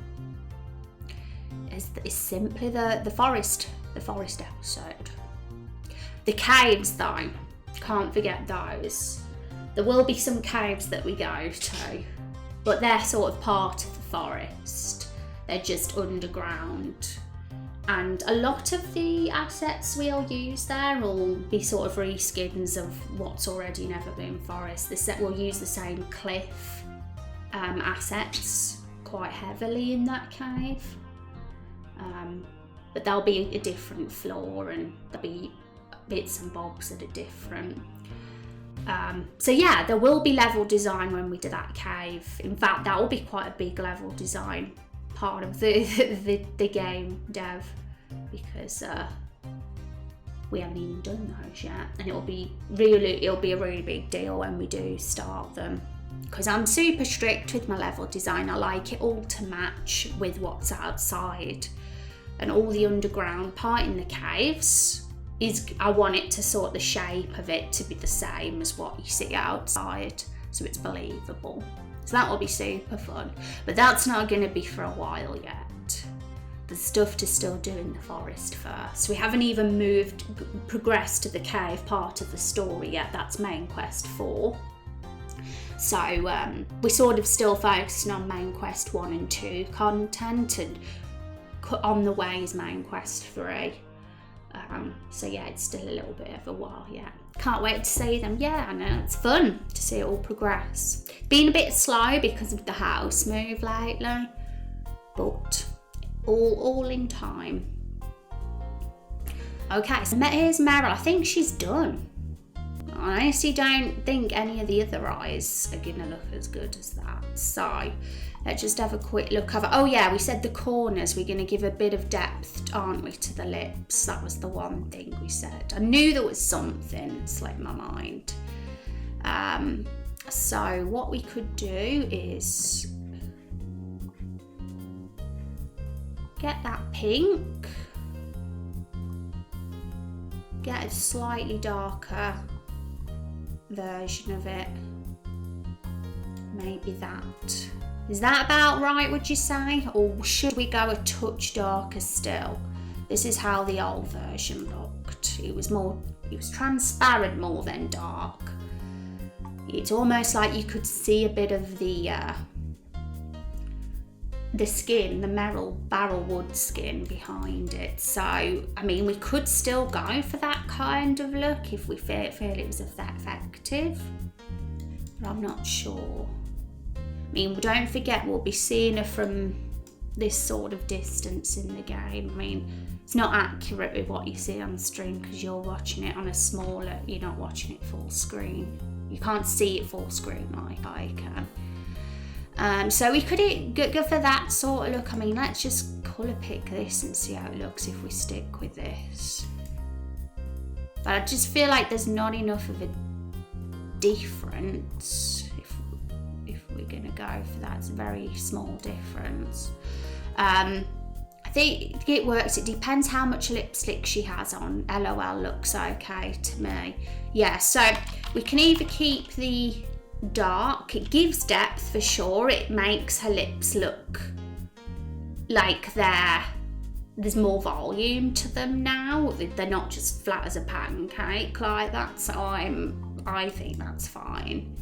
is simply the forest episode. The caves though, can't forget those. There will be some caves that we go to, but they're sort of part of the forest. They're just underground. And a lot of the assets we'll use there will be sort of reskins of what's already in Everbloom Forest. We'll use the same cliff assets quite heavily in that cave. But there'll be a different floor, and there'll be bits and bobs that are different. So yeah, there will be level design when we do that cave. In fact, that will be quite a big level design part of the game dev, because we haven't even done those yet, and it'll be a really big deal when we do start them, because I'm super strict with my level design. I like it all to match with what's outside, and all the underground part in the caves I want it to sort the shape of it to be the same as what you see outside, so it's believable. So that will be super fun, but that's not going to be for a while yet. There's stuff to still do in the forest first. We haven't even progressed to the cave part of the story yet. That's main quest 4. So we're sort of still focusing on main quest 1 and 2 content and on the way is main quest 3. So yeah, it's still a little bit of a while yet. Can't wait to see them. Yeah, I know, it's fun to see it all progress. Been a bit slow because of the house move lately, but all in time. Okay, so here's Meryl. I think she's done. I honestly don't think any of the other eyes are gonna look as good as that. So let's just have a quick look over. Oh yeah, we said the corners, we're gonna give a bit of depth, aren't we, to the lips? That was the one thing we said. I knew there was something, it slipped my mind. So what we could do is get that pink, get a slightly darker version of it. Maybe that. Is that about right, would you say? Or should we go a touch darker still? This is how the old version looked. It was transparent more than dark. It's almost like you could see a bit of the skin, the barrelwood skin behind it. So, I mean, we could still go for that kind of look if we feel it was effective. But I'm not sure. I mean, don't forget, we'll be seeing her from this sort of distance in the game. I mean, it's not accurate with what you see on stream because you're watching it on a smaller, you're not watching it full screen. You can't see it full screen like I can. So we could go for that sort of look. I mean, let's just colour pick this and see how it looks if we stick with this. But I just feel like there's not enough of a difference if we're gonna go for that. It's a very small difference. I think it works. It depends how much lipstick she has on. LOL looks okay to me. Yeah, so we can either keep the dark, it gives depth for sure, it makes her lips look like there's more volume to them now, they're not just flat as a pancake like that, so I think that's fine.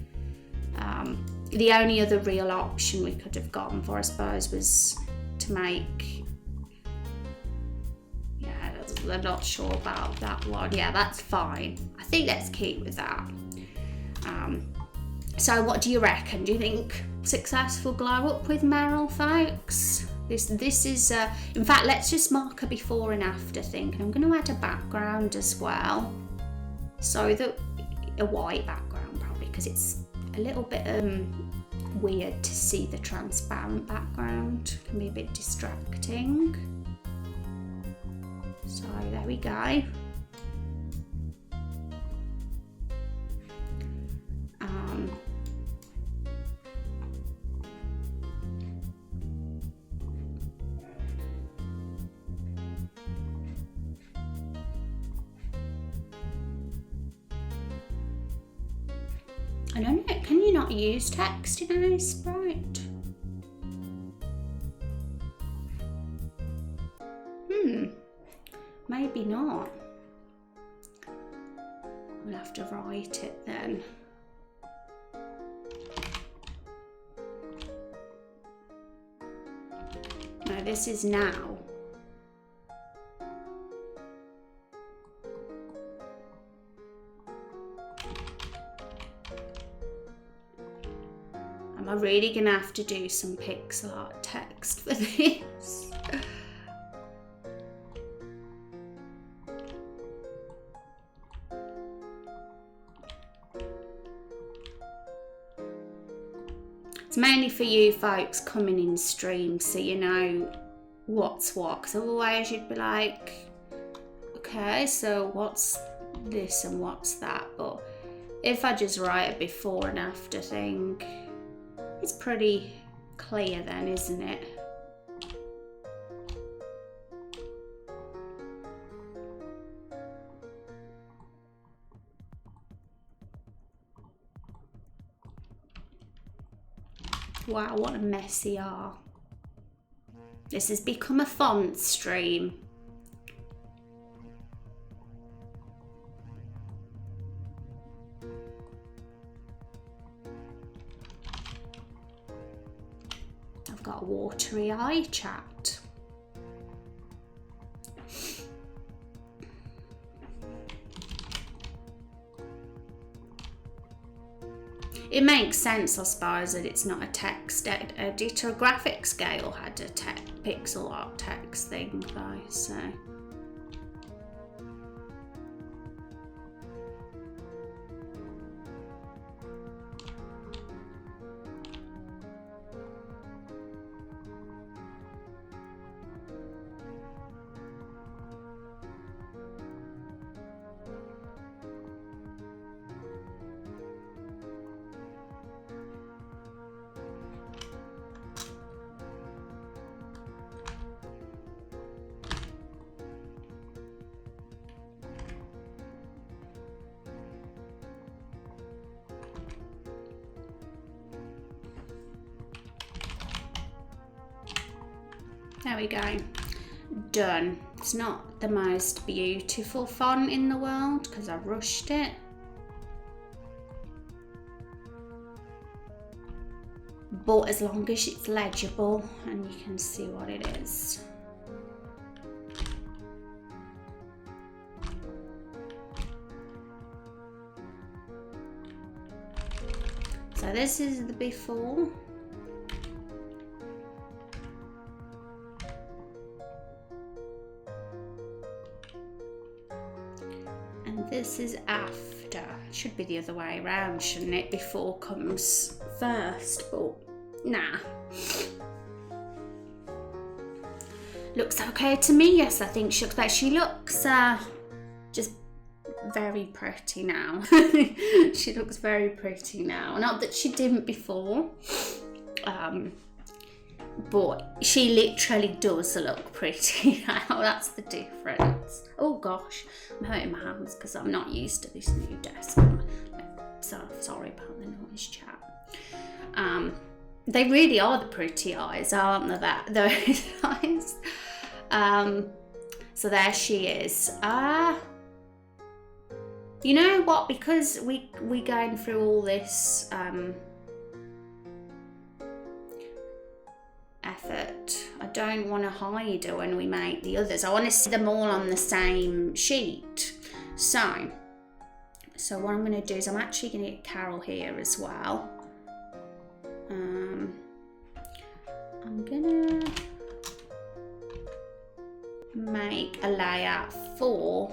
The only other real option we could have gone for, I suppose, was to make, I'm not sure about that one. Yeah, that's fine. I think let's keep with that. So what do you reckon? Do you think successful glow up with Meryl, folks? This is, in fact, let's just mark a before and after thing. And I'm going to add a background as well. So a white background probably, because it's a little bit weird to see the transparent background. It can be a bit distracting. So there we go. I don't know, can you not use text in a sprite? Maybe not. We'll have to write it then. No, this is now. Am I really gonna have to do some pixel art text for this? It's mainly for you folks coming in stream so you know what's what, because otherwise you'd be like, okay, so what's this and what's that? But if I just write a before and after thing, it's pretty clear then, isn't it? Wow, what a mess they are. This has become a font stream. got a watery eye, chat. It makes sense, I suppose, that it's not a text editor. Graphic Scale had a pixel art text thing though, so. There we go. Done. It's not the most beautiful font in the world because I rushed it. But as long as it's legible and you can see what it is. So this is the before. This is after. Should be the other way around, shouldn't it? Before comes first, but nah. Looks okay to me. Yes, I think she looks better. She looks just very pretty now. She looks very pretty now. Not that she didn't before. But she literally does look pretty now. That's the difference. Oh gosh, I'm hurting my hands because I'm not used to this new desk. So sorry about the noise, chat. They really are the pretty eyes, aren't they? Those eyes. So there she is. You know what? Because we going through all this effort, I don't want to hide her when we make the others. I want to see them all on the same sheet. So what I'm going to do is I'm actually going to get Carol here as well. I'm going to make a layout for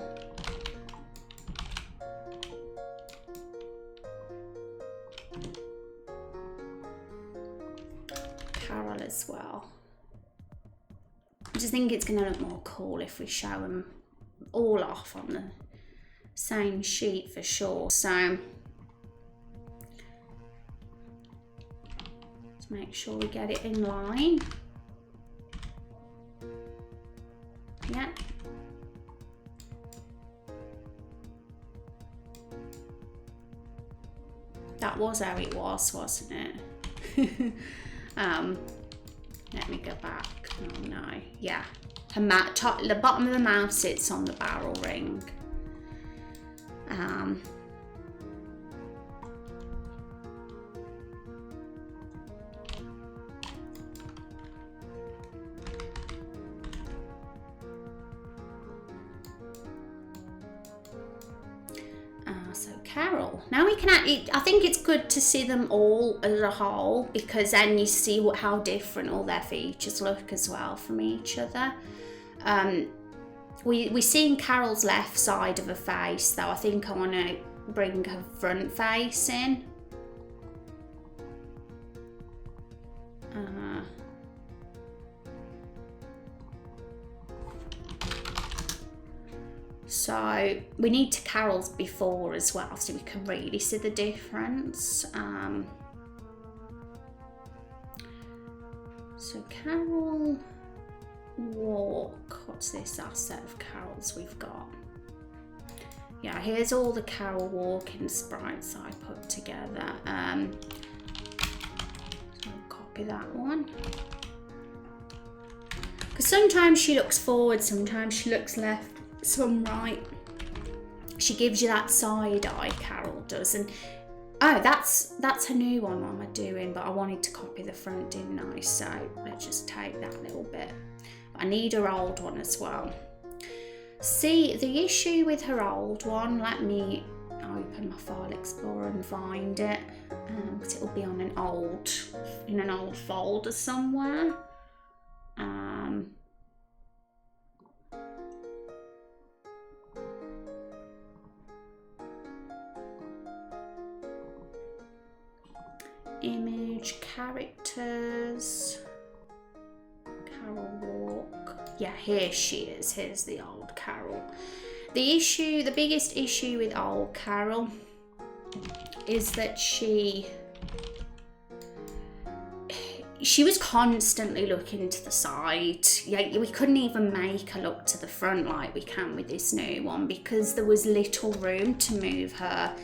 Carol as well. I just think it's going to look more cool if we show them all off on the same sheet for sure. So let's make sure we get it in line. Yeah. That was how it was, wasn't it? Let me go back. Oh no, yeah. The bottom of the mouth sits on the barrel ring. So Carol. Now we can I think it's good to see them all as a whole, because then you see how different all their features look as well from each other. We seen Carol's left side of her face though. I think I want to bring her front face in. So we need to Carol's before as well, so we can really see the difference. So Carol walk. What's this set of Carols we've got? Yeah, here's all the Carol walking sprites I put together. So I'll copy that one. Because sometimes she looks forward, sometimes she looks left, some right. She gives you that side eye, Carol does, and Oh, that's a new one I'm doing, but I wanted to copy the front, didn't I? So let's just take that little bit. I need her old one as well. See, the issue with her old one, let me open my file explorer and find it, because it'll be on in an old folder somewhere. Image, characters, Carol walk. Yeah, here she is. Here's the old Carol. The biggest issue with old Carol is that she was constantly looking to the side. Yeah, we couldn't even make her look to the front like we can with this new one, because there was little room to move her,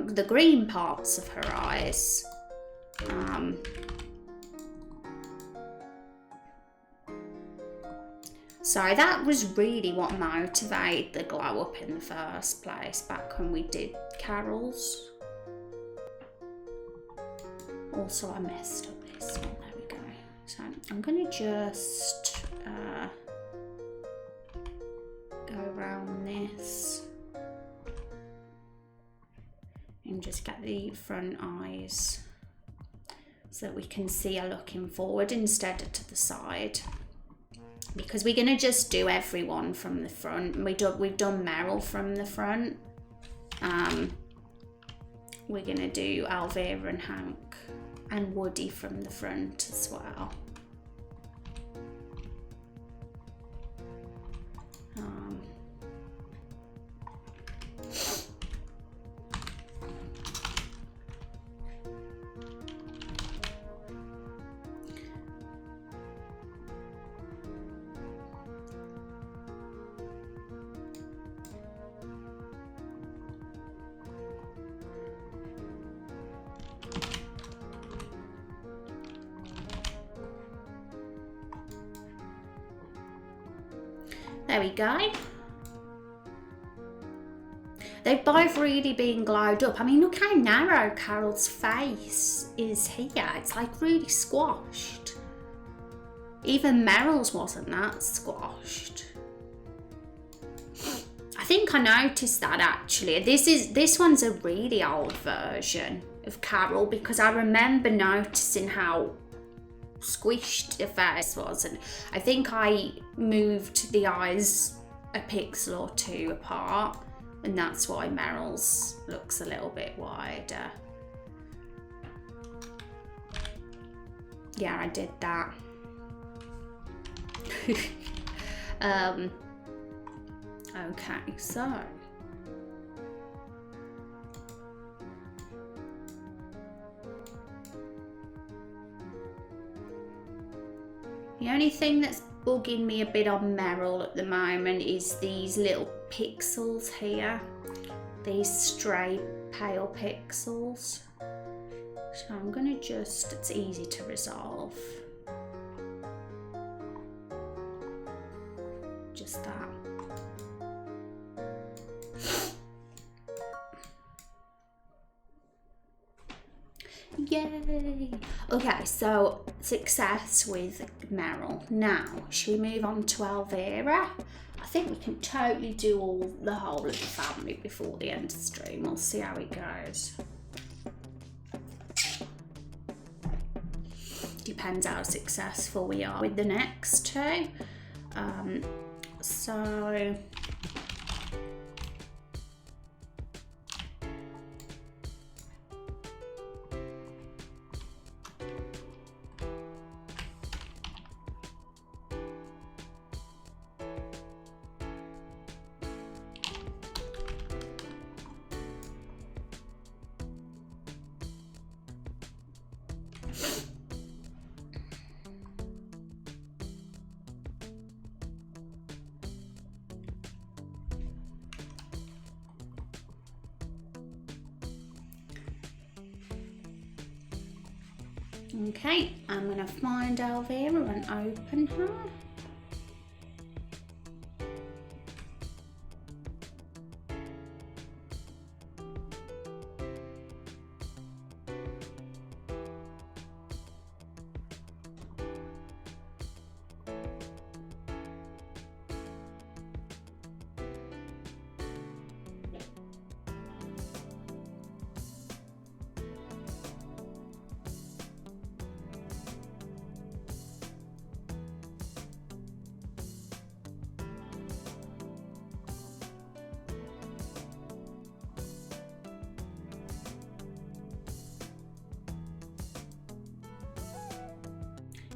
the green parts of her eyes. So that was really what motivated the glow up in the first place back when we did Carol's. Also, I messed up this one. There we go. So I'm going to just go around this and just get the front eyes so that we can see her looking forward instead of to the side. Because we're going to just do everyone from the front. We've done Meryl from the front. We're going to do Elvira and Hank and Woody from the front as well. There we go. They've both really been glowed up. I mean, look how narrow Carol's face is here. It's like really squashed. Even Meryl's wasn't that squashed. I think I noticed that actually. This one's a really old version of Carol, because I remember noticing how squished the face was, and I think I moved the eyes a pixel or two apart, and that's why Meryl's looks a little bit wider. Yeah, I did that. Okay, so the only thing that's bugging me a bit on Meryl at the moment is these little pixels here. These stray pale pixels. So I'm gonna it's easy to resolve. Just that. Yay! Okay, so success with Meryl. Now, should we move on to Elvira? I think we can totally do the whole of the family before the end of the stream. We'll see how it goes. Depends how successful we are with the next two. So okay, I'm going to find Elvira and open her.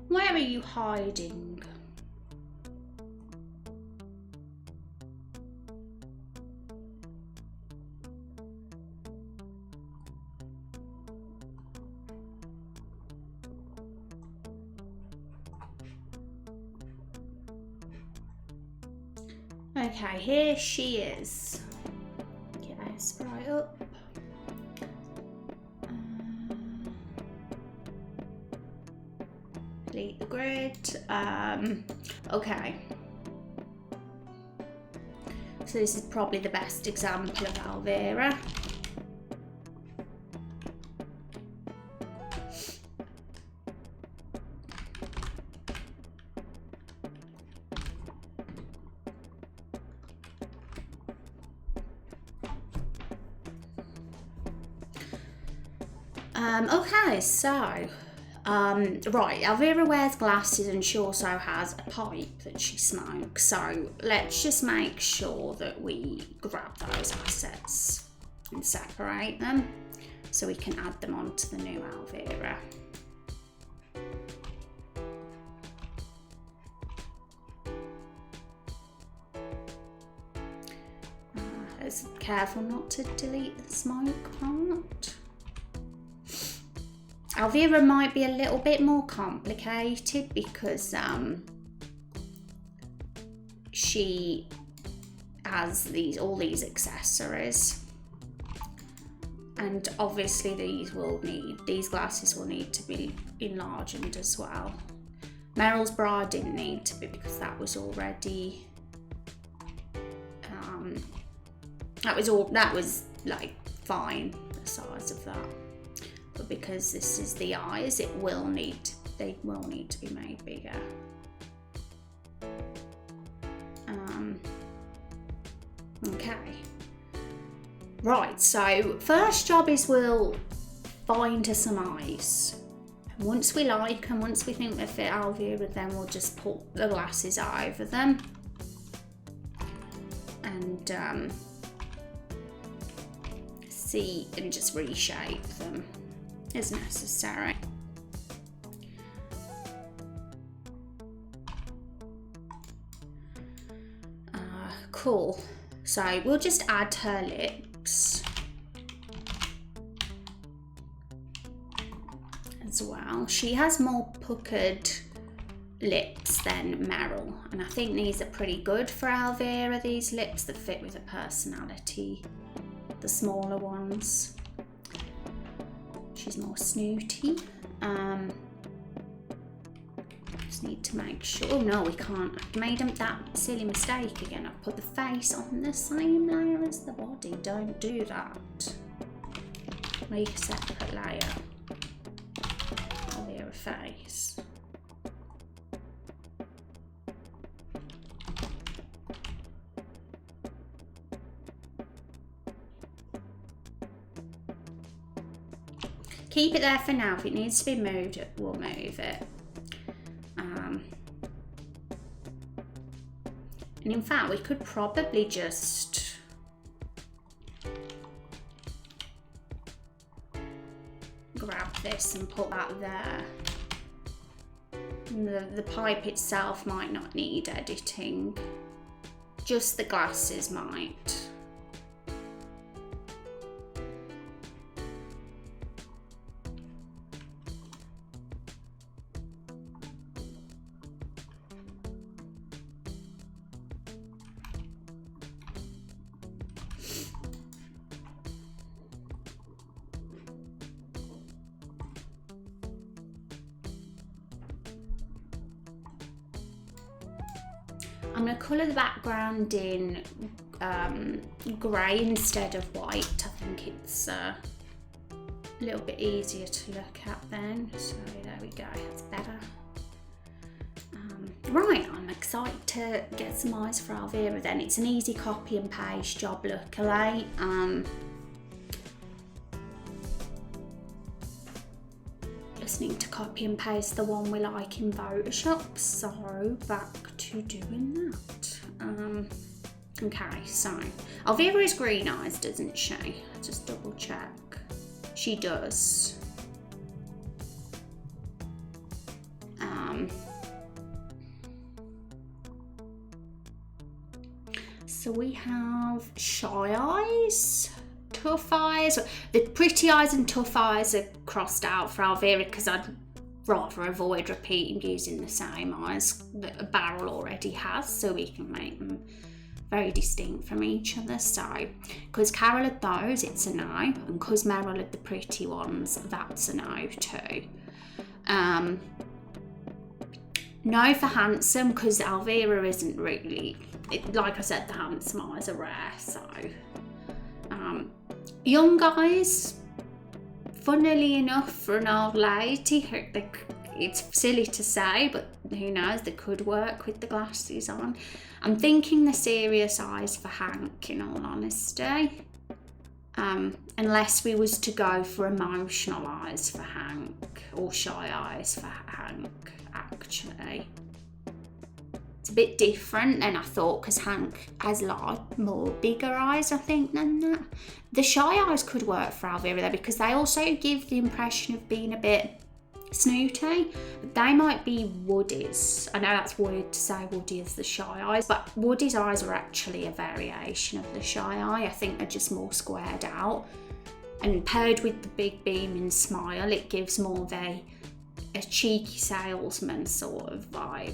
Where are you hiding? Okay, here she is. Get our sprite up. Delete the grid. Okay. So this is probably the best example of Alvera. Okay, so, right, Alvera wears glasses and she also has a pipe that she smokes. So let's just make sure that we grab those assets and separate them so we can add them onto the new Alvera. Just careful not to delete the smoke part. Alvera might be a little bit more complicated because she has all these accessories, and obviously these glasses will need to be enlarged as well. Meryl's bra didn't need to be because that was already that was like fine, the size of that. But because this is the eyes, they will need to be made bigger. Okay. Right, so first job is we'll find her some eyes. And once we like them, once we think they fit Alvera, then we'll just put the glasses over them. And see and just reshape them as necessary. Cool. So we'll just add her lips as well. She has more puckered lips than Meryl, and I think these are pretty good for Alvera, these lips that fit with her personality, the smaller ones. She's more snooty. Just need to make sure. Oh no, we can't. I've made that silly mistake again. I've put the face on the same layer as the body. Don't do that. Make a separate layer. Alvera face. Keep it there for now. If it needs to be moved, we'll move it. And in fact, we could probably just grab this and put that there. The pipe itself might not need editing. Just the glasses might. I'm going to colour the background in grey instead of white. I think it's a little bit easier to look at then. So there we go, that's better. Right, I'm excited to get some eyes for Alvera then. It's an easy copy and paste job, luckily. Just need to copy and paste the one we like in Photoshop, so back to doing that. Okay, so Alvera has green eyes, doesn't she? Let's just double check. She does. So we have shy eyes, tough eyes. The pretty eyes and tough eyes are crossed out for Alvira because I'd rather avoid repeating using the same eyes that a barrel already has, so we can make them very distinct from each other. So because Carol had those, it's a no, and because Meryl had the pretty ones, that's a no too. No for handsome, because Alvira isn't really, like I said, the handsome eyes are rare. So young guys, funnily enough, for an old lady, it's silly to say, but who knows, they could work with the glasses on. I'm thinking the serious eyes for Hank, in all honesty. Unless we was to go for emotional eyes for Hank, or shy eyes for Hank, actually. It's a bit different than I thought, because Hank has a lot more bigger eyes, I think, than that. The shy eyes could work for Alvira though, because they also give the impression of being a bit snooty, but they might be Woody's. I know that's weird to say Woody is the shy eyes, but Woody's eyes are actually a variation of the shy eye. I think they're just more squared out, and paired with the big beaming smile, it gives more of a cheeky salesman sort of vibe.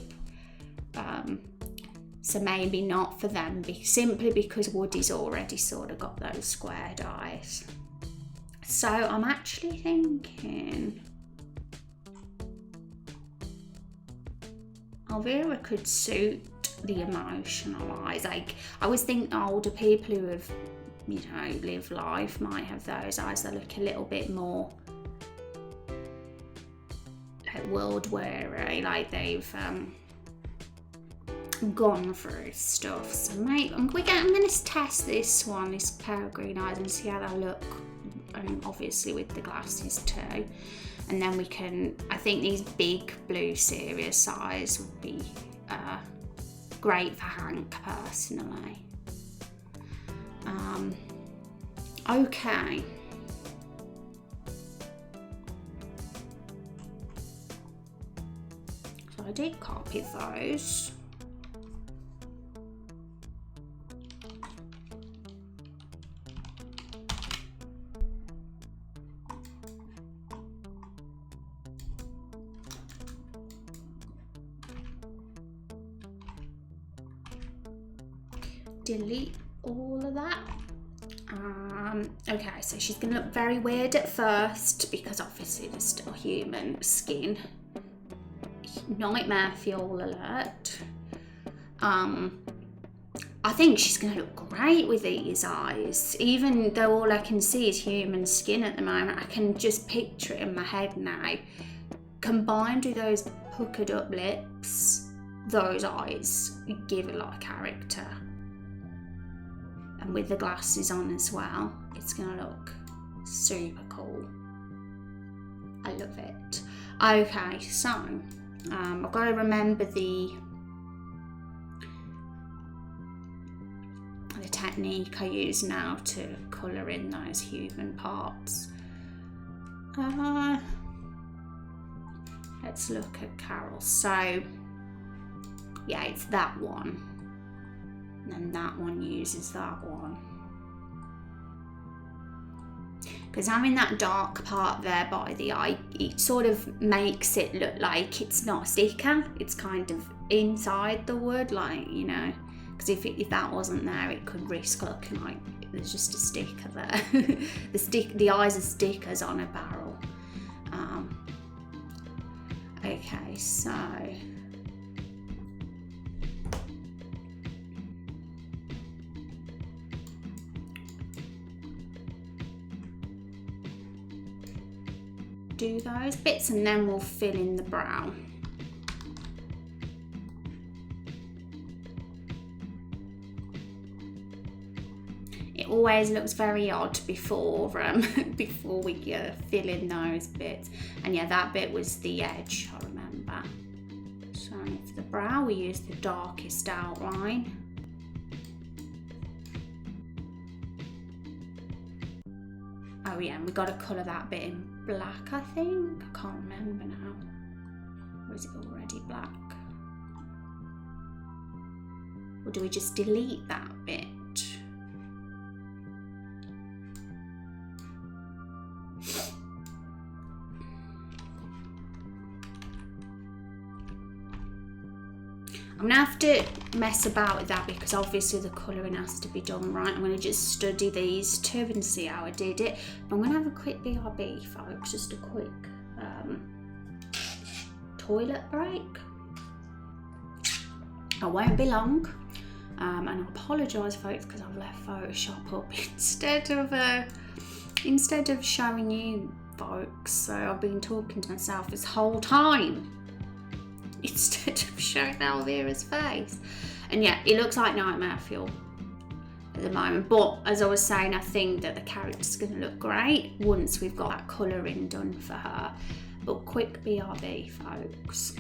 So maybe not for them, simply because Woody's already sort of got those squared eyes. So I'm actually thinking Alvira could suit the emotional eyes. Like, I always think older people who have, you know, lived life might have those eyes that look a little bit more like world weary, like they've gone through stuff. So maybe I'm going to test this one, this pair of green eyes, and see how they look, and obviously with the glasses too. And then we can, I think these big blue serious eyes would be great for Hank personally. Okay. So I did copy those. Delete all of that. Okay, so she's gonna look very weird at first because obviously there's still human skin. Nightmare fuel alert. I think she's gonna look great with these eyes, even though all I can see is human skin at the moment. I can just picture it in my head now. Combined with those puckered up lips, those eyes give a lot of character. And with the glasses on as well, it's gonna look super cool. I love it. Okay, so I've got to remember the technique I use now to colour in those human parts. Let's look at Carol. So yeah, it's that one. And then that one uses that one. Because having that dark part there by the eye, it sort of makes it look like it's not a sticker. It's kind of inside the wood, like, you know. Because if that wasn't there, it could risk looking like there's just a sticker there. The eyes are stickers on a barrel. Okay, so do those bits and then we'll fill in the brow. It always looks very odd before before we fill in those bits. And yeah, that bit was the edge, I remember. So for the brow we use the darkest outline. Oh yeah, and we got to colour that bit in black, I think. I can't remember now. Or is it already black? Or do we just delete that bit? I'm gonna have to mess about with that because obviously the colouring has to be done right. I'm gonna just study these two and see how I did it. I'm gonna have a quick BRB, folks, just a quick toilet break. I won't be long. And I apologise, folks, because I've left Photoshop up instead of showing you folks. So I've been talking to myself this whole time instead of showing Elvira's face. And yeah, it looks like Nightmare Fuel at the moment. But as I was saying, I think that the character's going to look great once we've got that colouring done for her. But quick BRB, folks.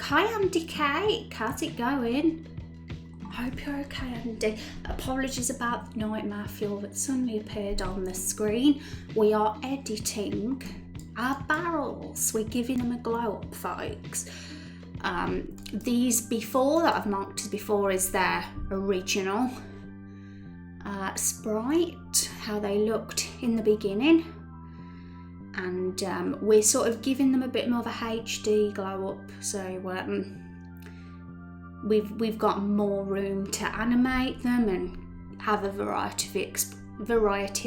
Hi Andy Cake, how's it going? Hope you're okay, Andy. Apologies about the Nightmare Fuel that suddenly appeared on the screen. We are editing our barrels. We're giving them a glow up, folks. These before that I've marked as before is their original sprite, how they looked in the beginning. and we're sort of giving them a bit more of a HD glow up, so we've got more room to animate them and have a variety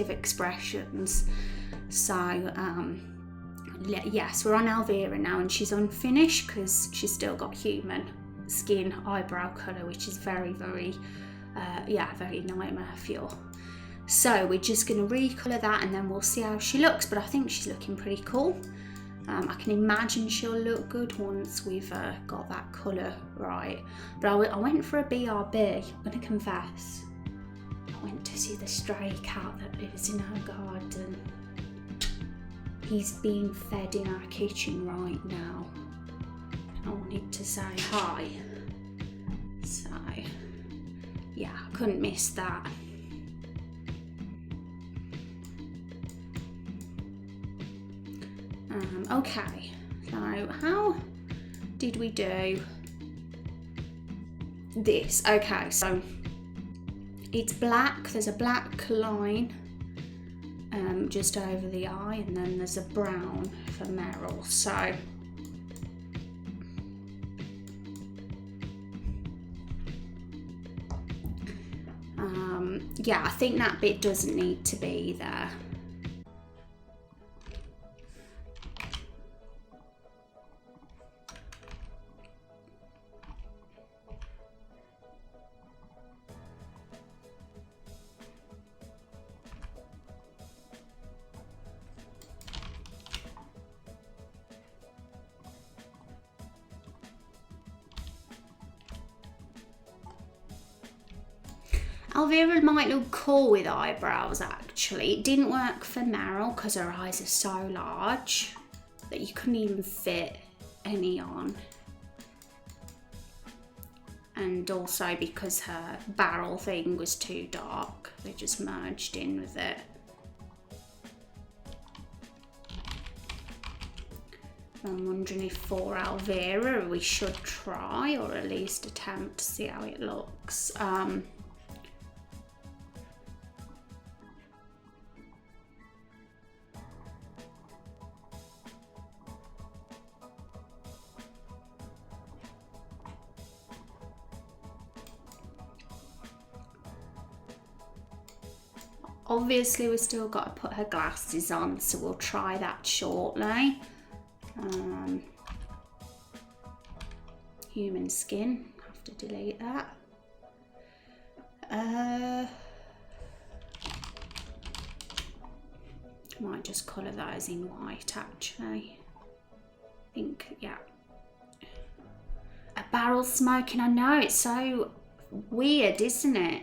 of expressions. So yes, we're on Elvira now, and she's unfinished because she's still got human skin eyebrow colour, which is very, very very nightmare fuel. So we're just going to recolour that, and then we'll see how she looks, but I think she's looking pretty cool. I can imagine she'll look good once we've got that colour right. But I went for a BRB, I'm going to confess. I went to see the stray cat that lives in our garden. He's being fed in our kitchen right now. I wanted to say hi. So, yeah, I couldn't miss that. Okay, so how did we do this? Okay, so it's black, there's a black line just over the eye, and then there's a brown for Meryl. So yeah, I think that bit doesn't need to be there. Elvira might look cool with eyebrows actually. It didn't work for Meryl because her eyes are so large that you couldn't even fit any on. And also because her barrel thing was too dark, they just merged in with it. I'm wondering if for Elvira we should try, or at least attempt to see how it looks. Obviously we've still got to put her glasses on, so we'll try that shortly. Human skin, have to delete that. Might just colour those in white actually. I think, yeah. A barrel smoking, I know, it's so weird, isn't it?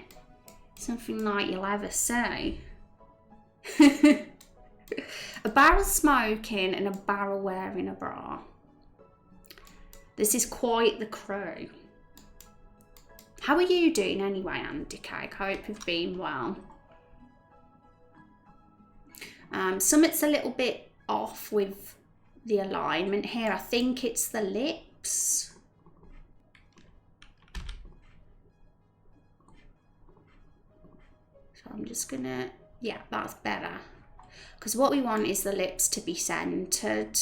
Something like you'll ever see. A barrel smoking and a barrel wearing a bra. This is quite the crew. How are you doing anyway, Andy Cake? I hope you've been well. Something's a little bit off with the alignment here. I think it's the lips. I'm just gonna, yeah, that's better. Because what we want is the lips to be centered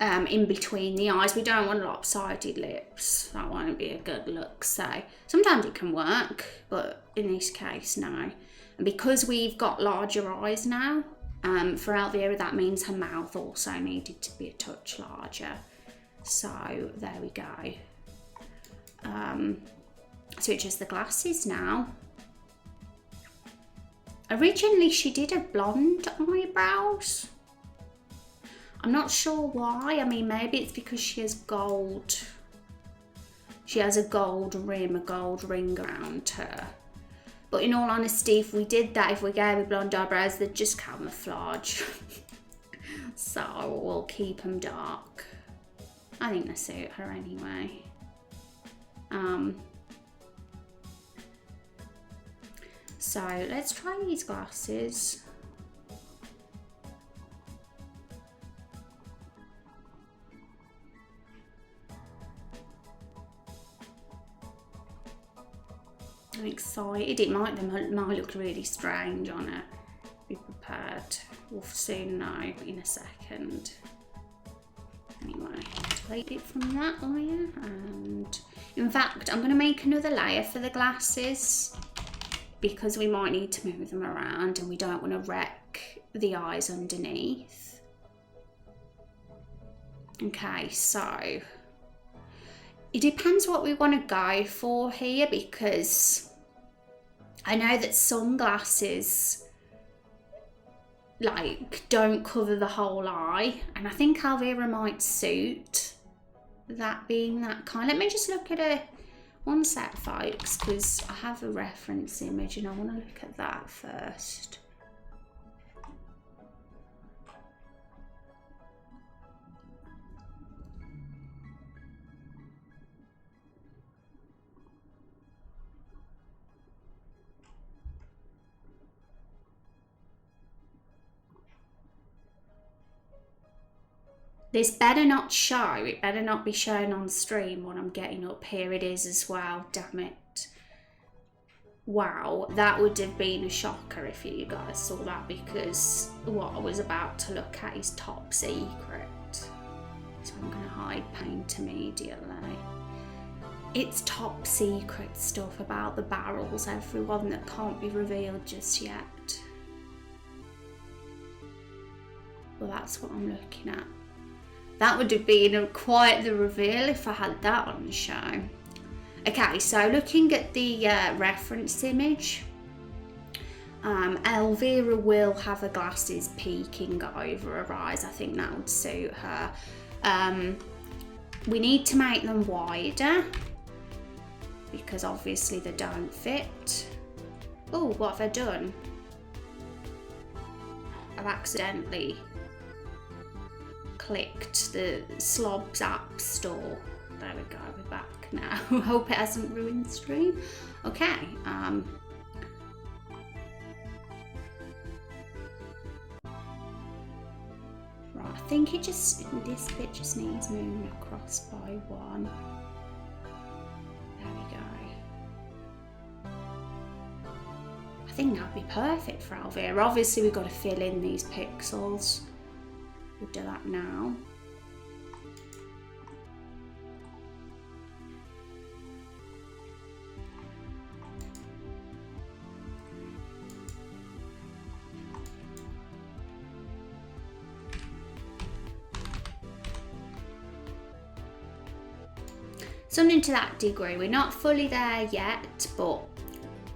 in between the eyes. We don't want lopsided lips. That won't be a good look. So sometimes it can work, but in this case, no. And because we've got larger eyes now, for Elvira, that means her mouth also needed to be a touch larger. So there we go. So it's just the glasses now. Originally, she did have blonde eyebrows. I'm not sure why. I mean, maybe it's because she has gold. She has a gold rim, a gold ring around her. But in all honesty, if we did that, if we gave her blonde eyebrows, they'd just camouflage. So we'll keep them dark. I think they suit her anyway. So let's try these glasses. I'm excited. It might look really strange on her. be prepared. We'll soon know in a second. Anyway, delete it from that layer, and in fact I'm going to make another layer for the glasses because we might need to move them around and we don't want to wreck the eyes underneath. Okay, so it depends what we want to go for here, because I know that some glasses like don't cover the whole eye, and I think Elvira might suit that being that kind. Let me just look at one sec, folks, because I have a reference image and I want to look at that first. This better not show, it better not be shown on stream what I'm getting up. Here it is as well, damn it. Wow, that would have been a shocker if you guys saw that, because what I was about to look at is top secret. So I'm going to hide paint immediately. It's top secret stuff about the barrels, everyone, that can't be revealed just yet. Well, that's what I'm looking at. That would have been quite the reveal if I had that on the show. Okay, so looking at the reference image, Elvira will have her glasses peeking over her eyes. I think that would suit her. We need to make them wider because obviously they don't fit. Oh, what have I done? I've accidentally clicked the Slobs App Store. There we go, we're back now. Hope it hasn't ruined the stream. Okay, right, I think it just, this bit just needs moving across by one. There we go. I think that'd be perfect for Elvira. Obviously we've got to fill in these pixels. We'll do that now. Something to that degree. We're not fully there yet, but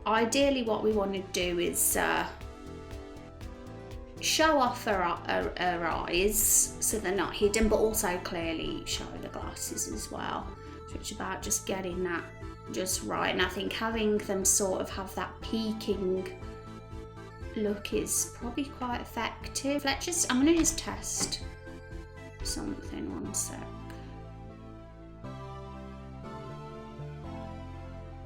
ideally what we want to do is show off her eyes so they're not hidden, but also clearly show the glasses as well. So it's about just getting that just right, and I think having them sort of have that peeking look is probably quite effective. I'm gonna just test something, one sec.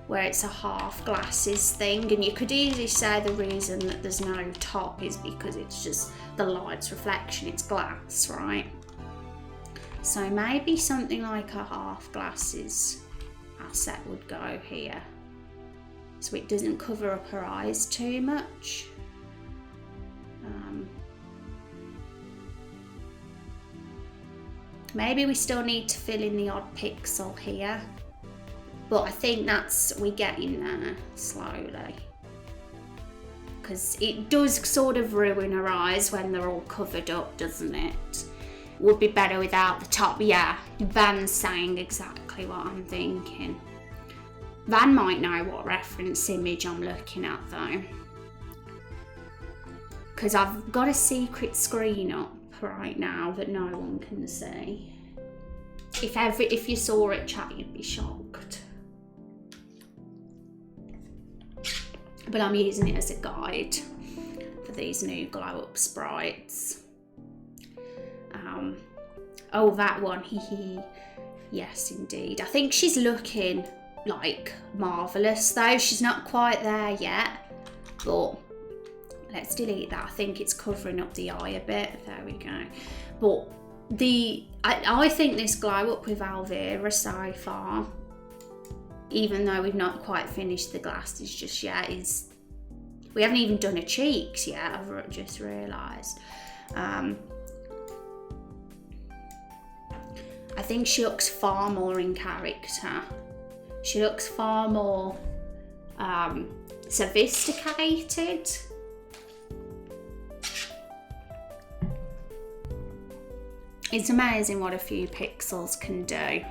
Where it's a half glasses thing, and you could easily say the reason that there's no top is because it's just the light's reflection, it's glass, right? So maybe something like a half glasses asset would go here, so it doesn't cover up her eyes too much. Maybe we still need to fill in the odd pixel here. But I think we're getting there slowly. Because it does sort of ruin her eyes when they're all covered up, doesn't it? Would be better without the top. Yeah, Van's saying exactly what I'm thinking. Van might know what reference image I'm looking at though. Because I've got a secret screen up right now that no one can see. If you saw it, chat, you'd be shocked. But I'm using it as a guide for these new glow up sprites. Oh, that one, yes indeed. I think she's looking like marvellous though. She's not quite there yet, but let's delete that. I think it's covering up the eye a bit. There we go. But I think this glow up with Elvira so far, even though we've not quite finished the glasses just yet, is We haven't even done her cheeks yet, I've just realised. I think she looks far more in character. She looks far more sophisticated. It's amazing what a few pixels can do.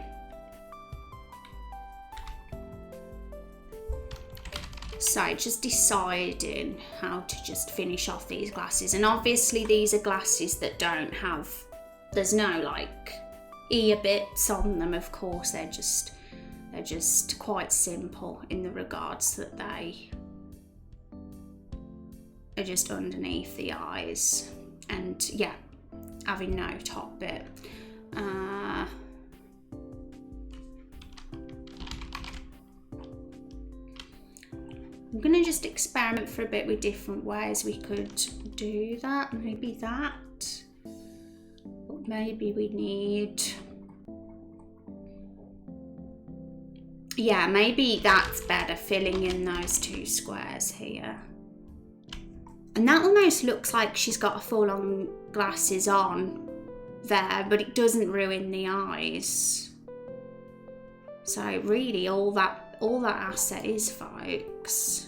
So just deciding how to just finish off these glasses, and obviously these are glasses that don't have, there's no like ear bits on them, of course. They're just quite simple in the regards that they are just underneath the eyes, and yeah, having no top bit. I'm gonna just experiment for a bit with different ways we could do that. Maybe that, or maybe we need, yeah, maybe that's better, filling in those two squares here. And that almost looks like she's got a full-on glasses on there, but it doesn't ruin the eyes. So really all that asset is, folks,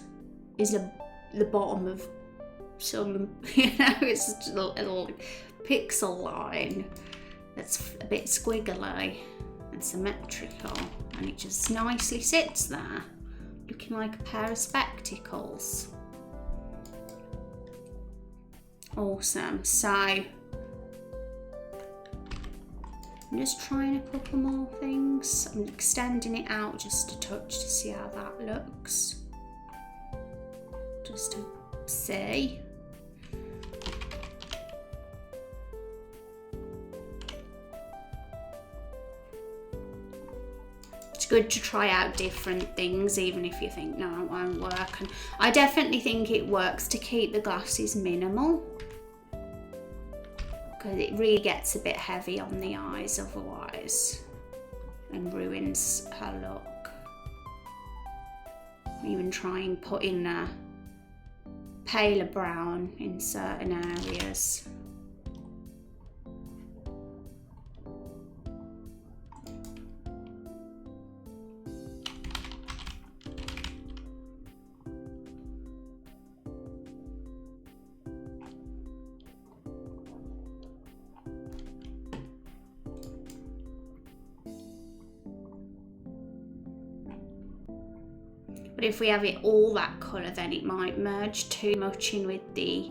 is the bottom of some, it's just a little pixel line that's a bit squiggly and symmetrical, and it just nicely sits there, looking like a pair of spectacles. Awesome. So I'm just trying a couple more things. I'm extending it out just a touch to see how that looks. Just to see. It's good to try out different things, even if you think, no, it won't work. And I definitely think it works to keep the glasses minimal, because it really gets a bit heavy on the eyes otherwise and ruins her look. Even trying putting a paler brown in certain areas. But if we have it all that colour, then it might merge too much in with the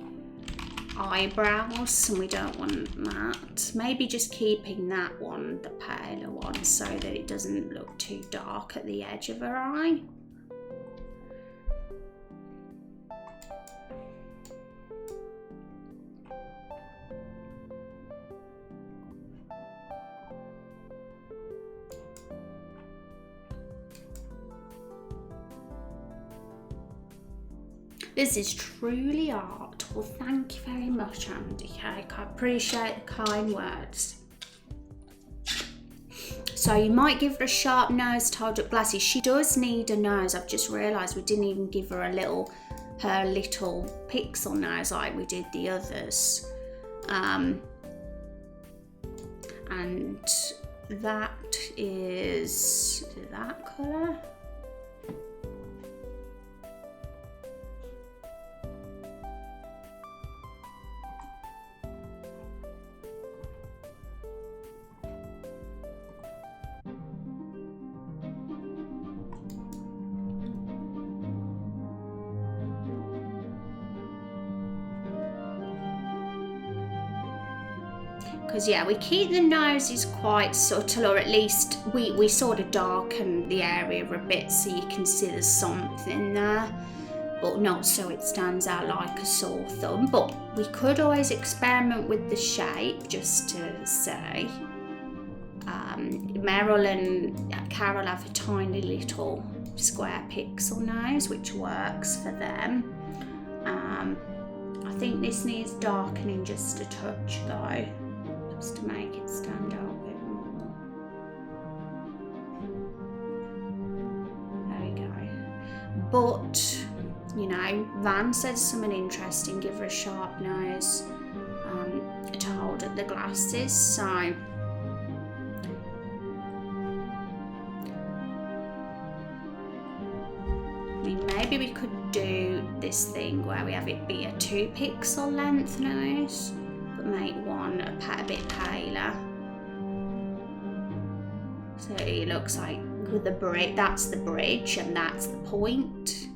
eyebrows, and we don't want that. Maybe just keeping that one, the paler one, so that it doesn't look too dark at the edge of her eye. This is truly art. Well, thank you very much, Andy. I appreciate the kind words. So you might give her a sharp nose, tied up glasses. She does need a nose. I've just realised we didn't even give her her little pixel nose like we did the others. And that is that colour. Because yeah, we keep the noses quite subtle, or at least we sort of darken the area a bit so you can see there's something there, but not so it stands out like a sore thumb. But we could always experiment with the shape just to say. Meryl and Carol have a tiny little square pixel nose, which works for them. I think this needs darkening just a touch though, just to make it stand out a bit more. There we go. But you know, Van said something interesting, give her a sharp nose to hold up the glasses, so I mean, maybe we could do this thing where we have it be a 2 pixel length nose, but make one a bit paler. So it looks like with the bridge, that's the bridge and that's the point.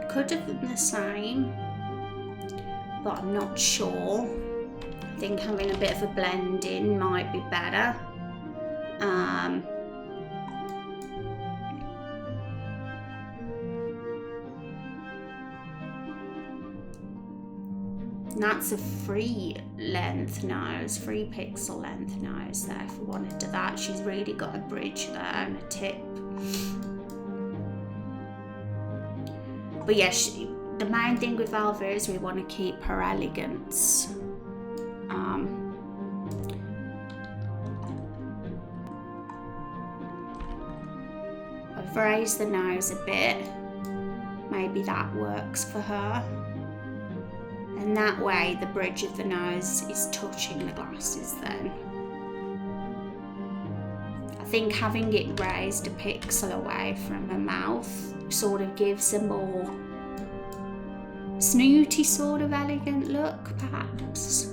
Could have done the same, but I'm not sure. I think having a bit of a blend in might be better. And that's a 3 length nose, 3 pixel length nose there if we wanted to that. She's really got a bridge there and a tip. But yeah, the main thing with Velva is we want to keep her elegance. I've raised the nose a bit. Maybe that works for her. And that way the bridge of the nose is touching the glasses then. I think having it raised a pixel away from her mouth sort of gives a more snooty sort of elegant look, perhaps.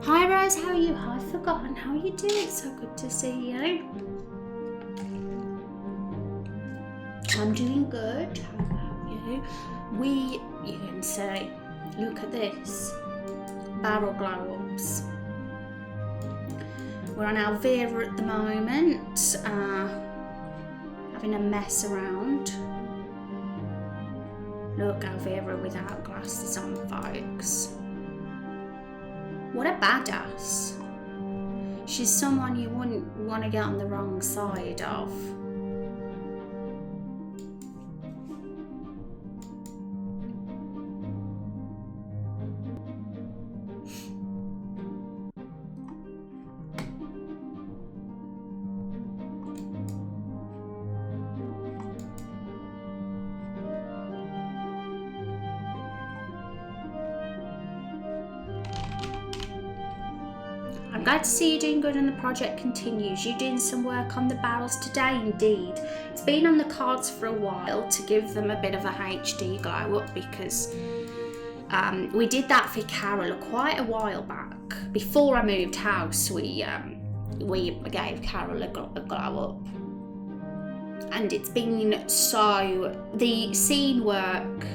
Hi Rose, how are you? Oh, I've forgotten how you do. It's so good to see you. I'm doing good. How about you? You can see, look at this. Barrel glow-ups. We're on Alvira at the moment, having a mess around. Look, Alvira without glasses on, folks. What a badass. She's someone you wouldn't want to get on the wrong side of. I'm glad to see you doing good and the project continues. You doing some work on the barrels today? Indeed. It's been on the cards for a while to give them a bit of a HD glow up because we did that for Carol quite a while back. Before I moved house, we gave Carol a glow up. And it's been so, the scene work,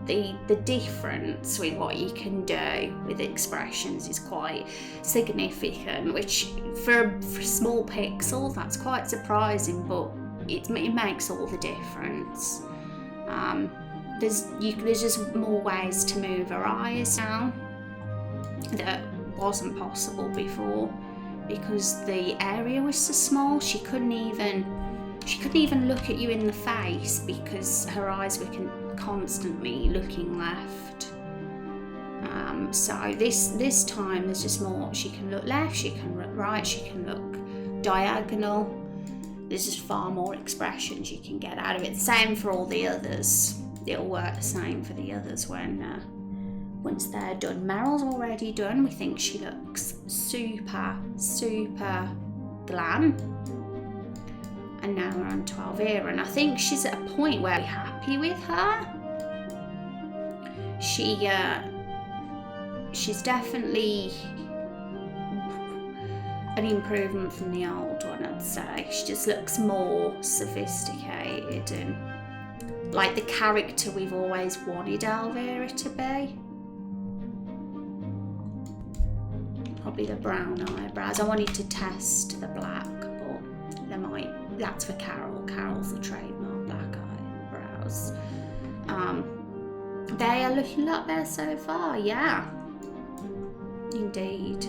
the difference with what you can do with expressions is quite significant, which for a small pixel that's quite surprising, but it makes all the difference. There's just more ways to move her eyes now that wasn't possible before because the area was so small. She couldn't even look at you in the face because her eyes were constantly looking left. So this time there's just more. She can look left, she can look right, she can look diagonal. There's just far more expressions you can get out of it. Same for all the others. It'll work the same for the others when once they're done. Meryl's already done. We think she looks super, super glam. And now we're on to Elvira, and I think she's at a point where we're happy with her. She's definitely an improvement from the old one, I'd say. She just looks more sophisticated and like the character we've always wanted Elvira to be. Probably the brown eyebrows. I wanted to test the black, but that's for Carol. Carol's the trademark black eyebrows. They are looking a lot better so far, yeah. Indeed.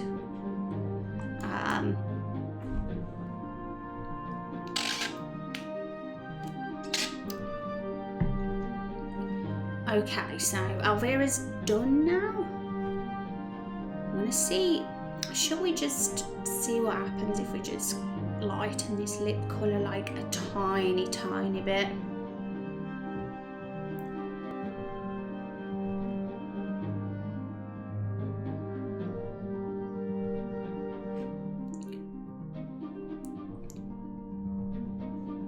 Okay, so Elvira's done now. I'm gonna see, shall we just see what happens if we just lighten this lip colour like a tiny, tiny bit?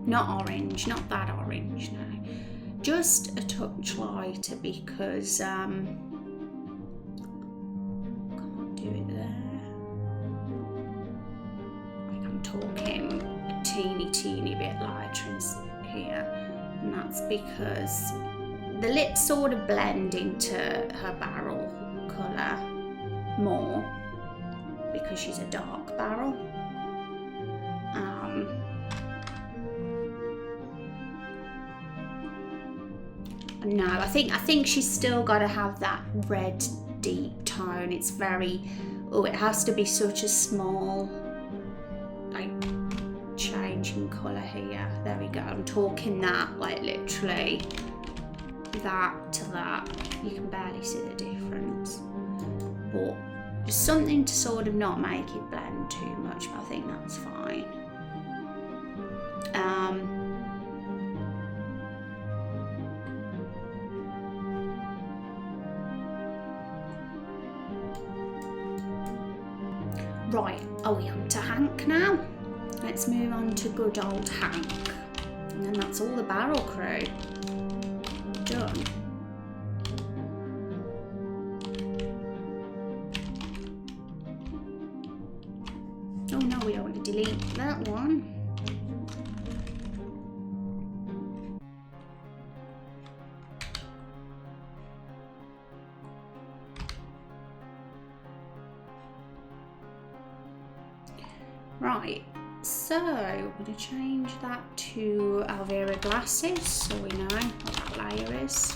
Not orange, not that orange, no. Just a touch lighter because can't do it there. Like I'm talking a teeny bit lighter here, and that's because the lips sort of blend into her barrel colour more because she's a dark barrel. No, I think she's still got to have that red deep tone. It's very, it has to be such a small like change in colour here. There we go. I'm talking that like literally that to that. You can barely see the difference, but just something to sort of not make it blend too much. But I think that's fine. Right, are we on to Hank now? Let's move on to good old Hank. And then that's all the barrel crew done. Oh no, we don't want to delete that one. Right, so I'm going to change that to Elvira glasses so we know what that layer is.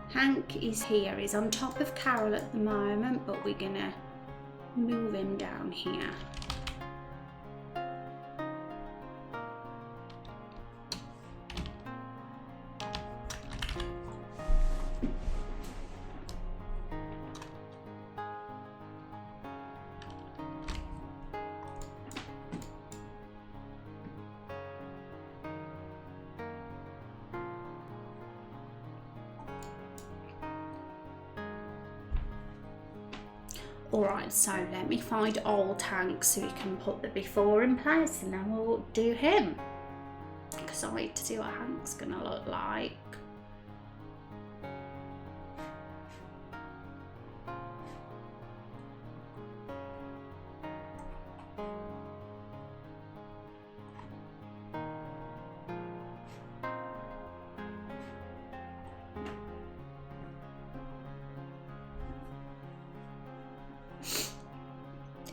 Hank is here, he's on top of Carol at the moment, but we're going to move him down here. Alright, so let me find old Hank so we can put the before in place and then we'll do him. Because I need to see what Hank's gonna look like.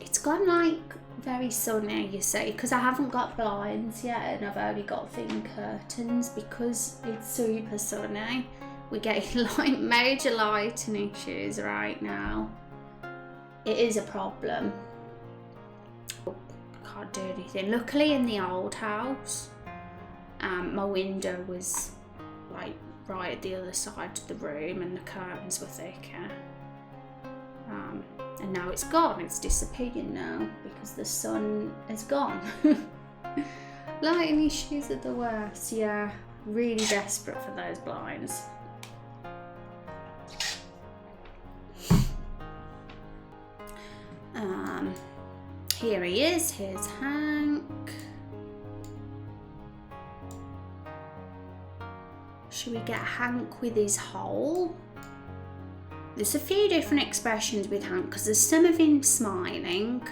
It's gone like very sunny, you see, because I haven't got blinds yet and I've only got thin curtains because it's super sunny. We're getting like major lighting issues right now. It is a problem. Can't do anything. Luckily in the old house, my window was like right at the other side of the room and the curtains were thicker. And now it's gone, it's disappearing now because the sun is gone. Lighting issues are the worst, yeah. Really desperate for those blinds. Here he is, here's Hank. Should we get Hank with his hole? There's a few different expressions with Hank because there's some of him smiling.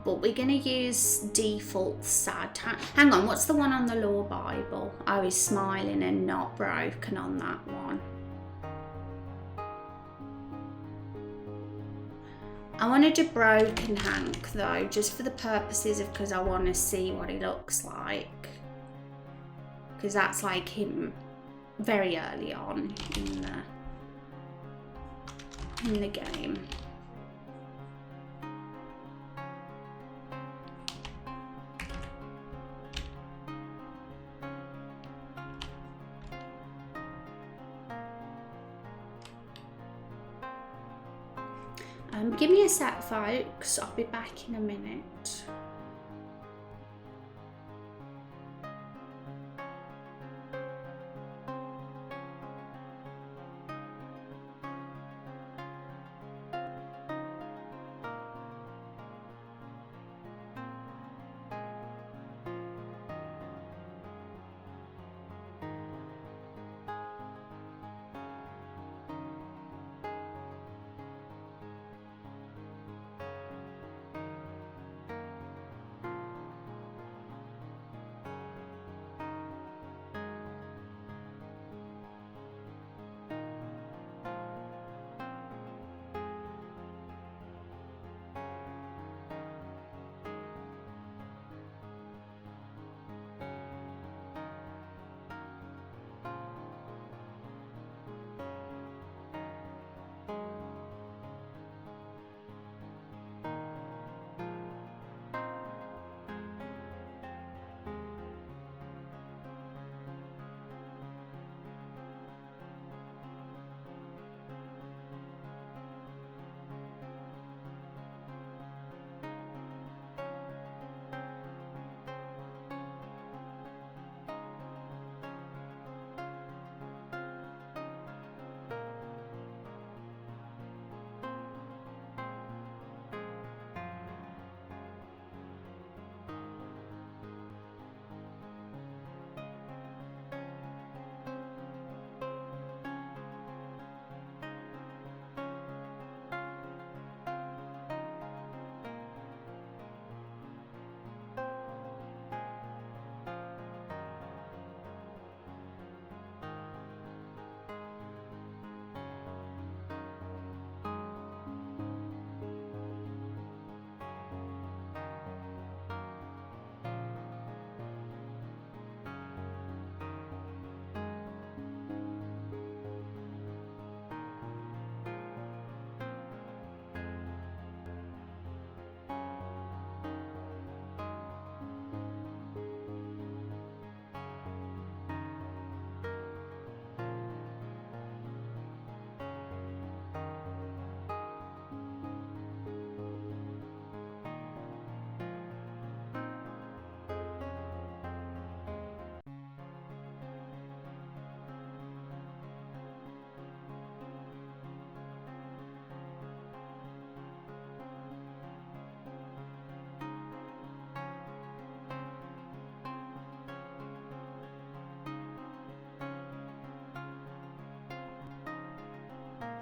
But we're going to use default sad. Hang on, what's the one on the Law Bible? Oh, he's smiling and not broken on that one. I want to do broken Hank though, just for the purposes of because I want to see what he looks like. Because that's like him very early on in the game. Give me a sec, folks. I'll be back in a minute.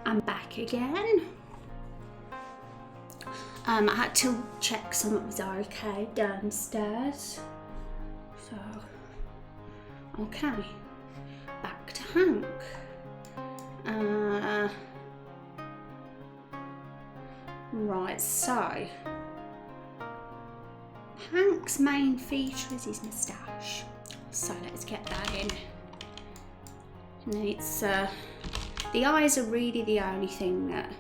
I'm back again. I had to check something was okay downstairs. So, okay, back to Hank. Right, so Hank's main feature is his moustache. So let's get that in. And then it's the eyes are really the only thing that,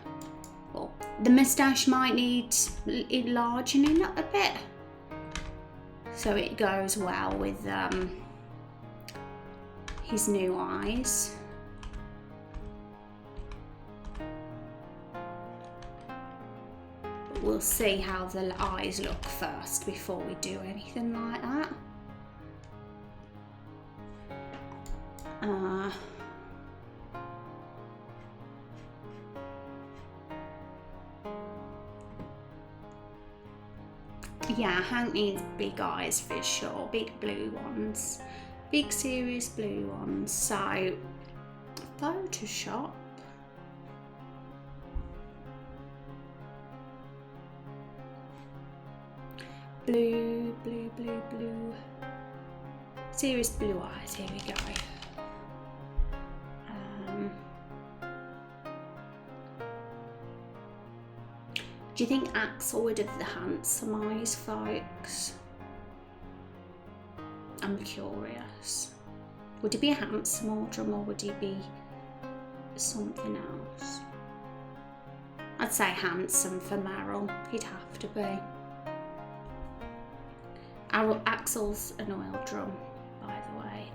well, the moustache might need enlarging a bit, so it goes well with his new eyes. But we'll see how the eyes look first before we do anything like that. Yeah, Hank needs big eyes for sure, big blue ones, big serious blue ones. So, Photoshop. Blue, blue, blue, blue. Serious blue eyes, here we go. Do you think Axel would have the handsome eyes, folks? I'm curious. Would he be a handsome Aldrum or would he be something else? I'd say handsome for Meryl. He'd have to be. Axel's an Aldrum, by the way.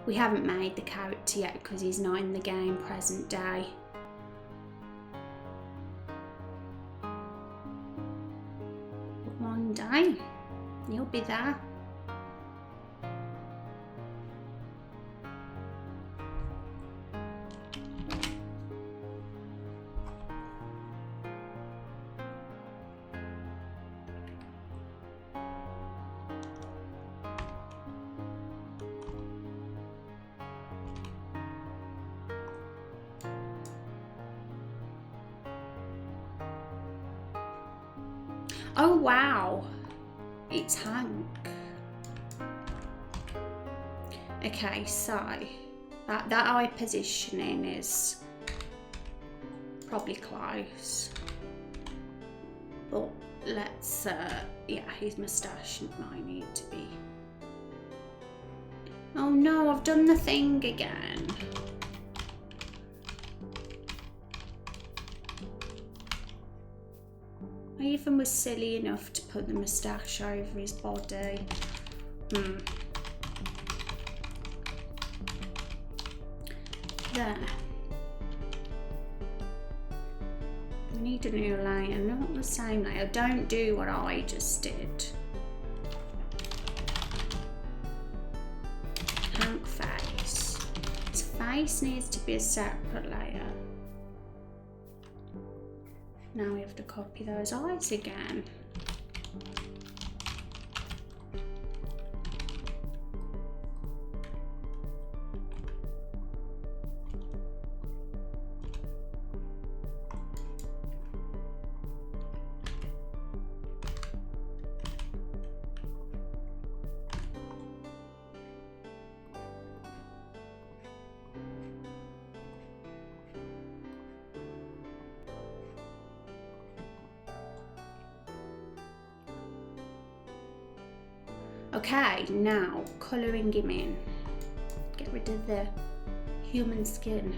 We haven't made the character yet because he's not in the game present day. One day, you'll be there. Oh wow, it's Hank. Okay, so that eye positioning is probably close. But let's, yeah, his moustache might need to be. Oh no, I've done the thing again. I even was silly enough to put the moustache over his body. There. We need a new layer, not the same layer. Don't do what I just did. Hank face. His face needs to be a separate layer. Now we have to copy those eyes again. Okay, now colouring him in. Get rid of the human skin.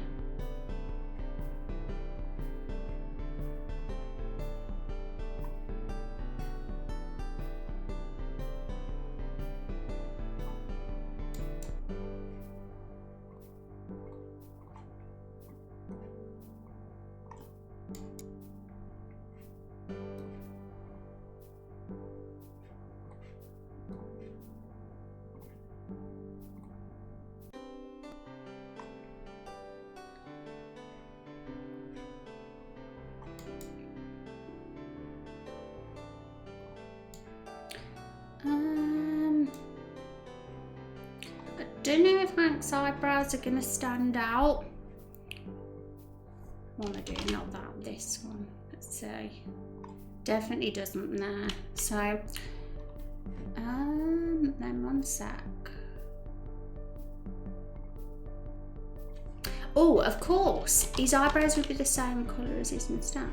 I don't know if Hank's eyebrows are going to stand out. What am I doing? Not that, this one. Let's see. Definitely doesn't there. So, then one sec. Oh, of course, his eyebrows would be the same colour as his moustache.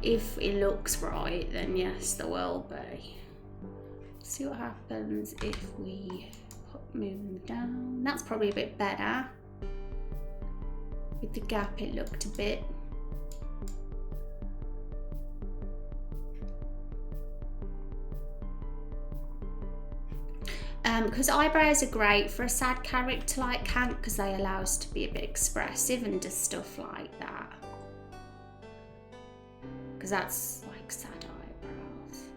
If it looks right, then yes, there will be. Let's see what happens if we move them down. That's probably a bit better. With the gap, it looked a bit Because eyebrows are great for a sad character like Hank, because they allow us to be a bit expressive and do stuff like that. Because that's like sad eyebrows.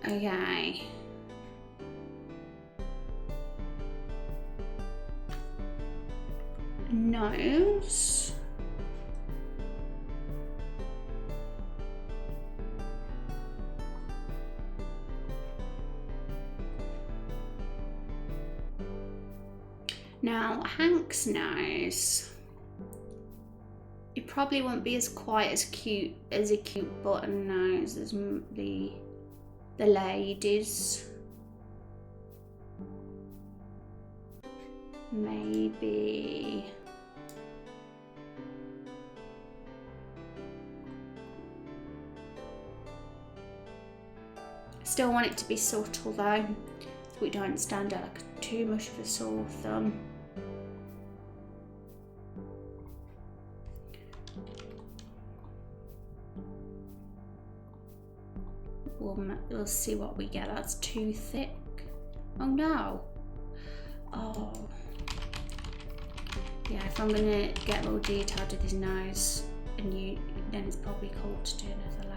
Okay. Nose. Now, Hank's nose, it probably won't be as quite as cute as a cute button nose as the ladies. Maybe still want it to be subtle though, so we don't stand out like too much of a sore thumb. We'll see what we get. That's too thick. Oh no. Oh. Yeah, if I'm gonna get more detailed with his nose, then it's probably cool to do another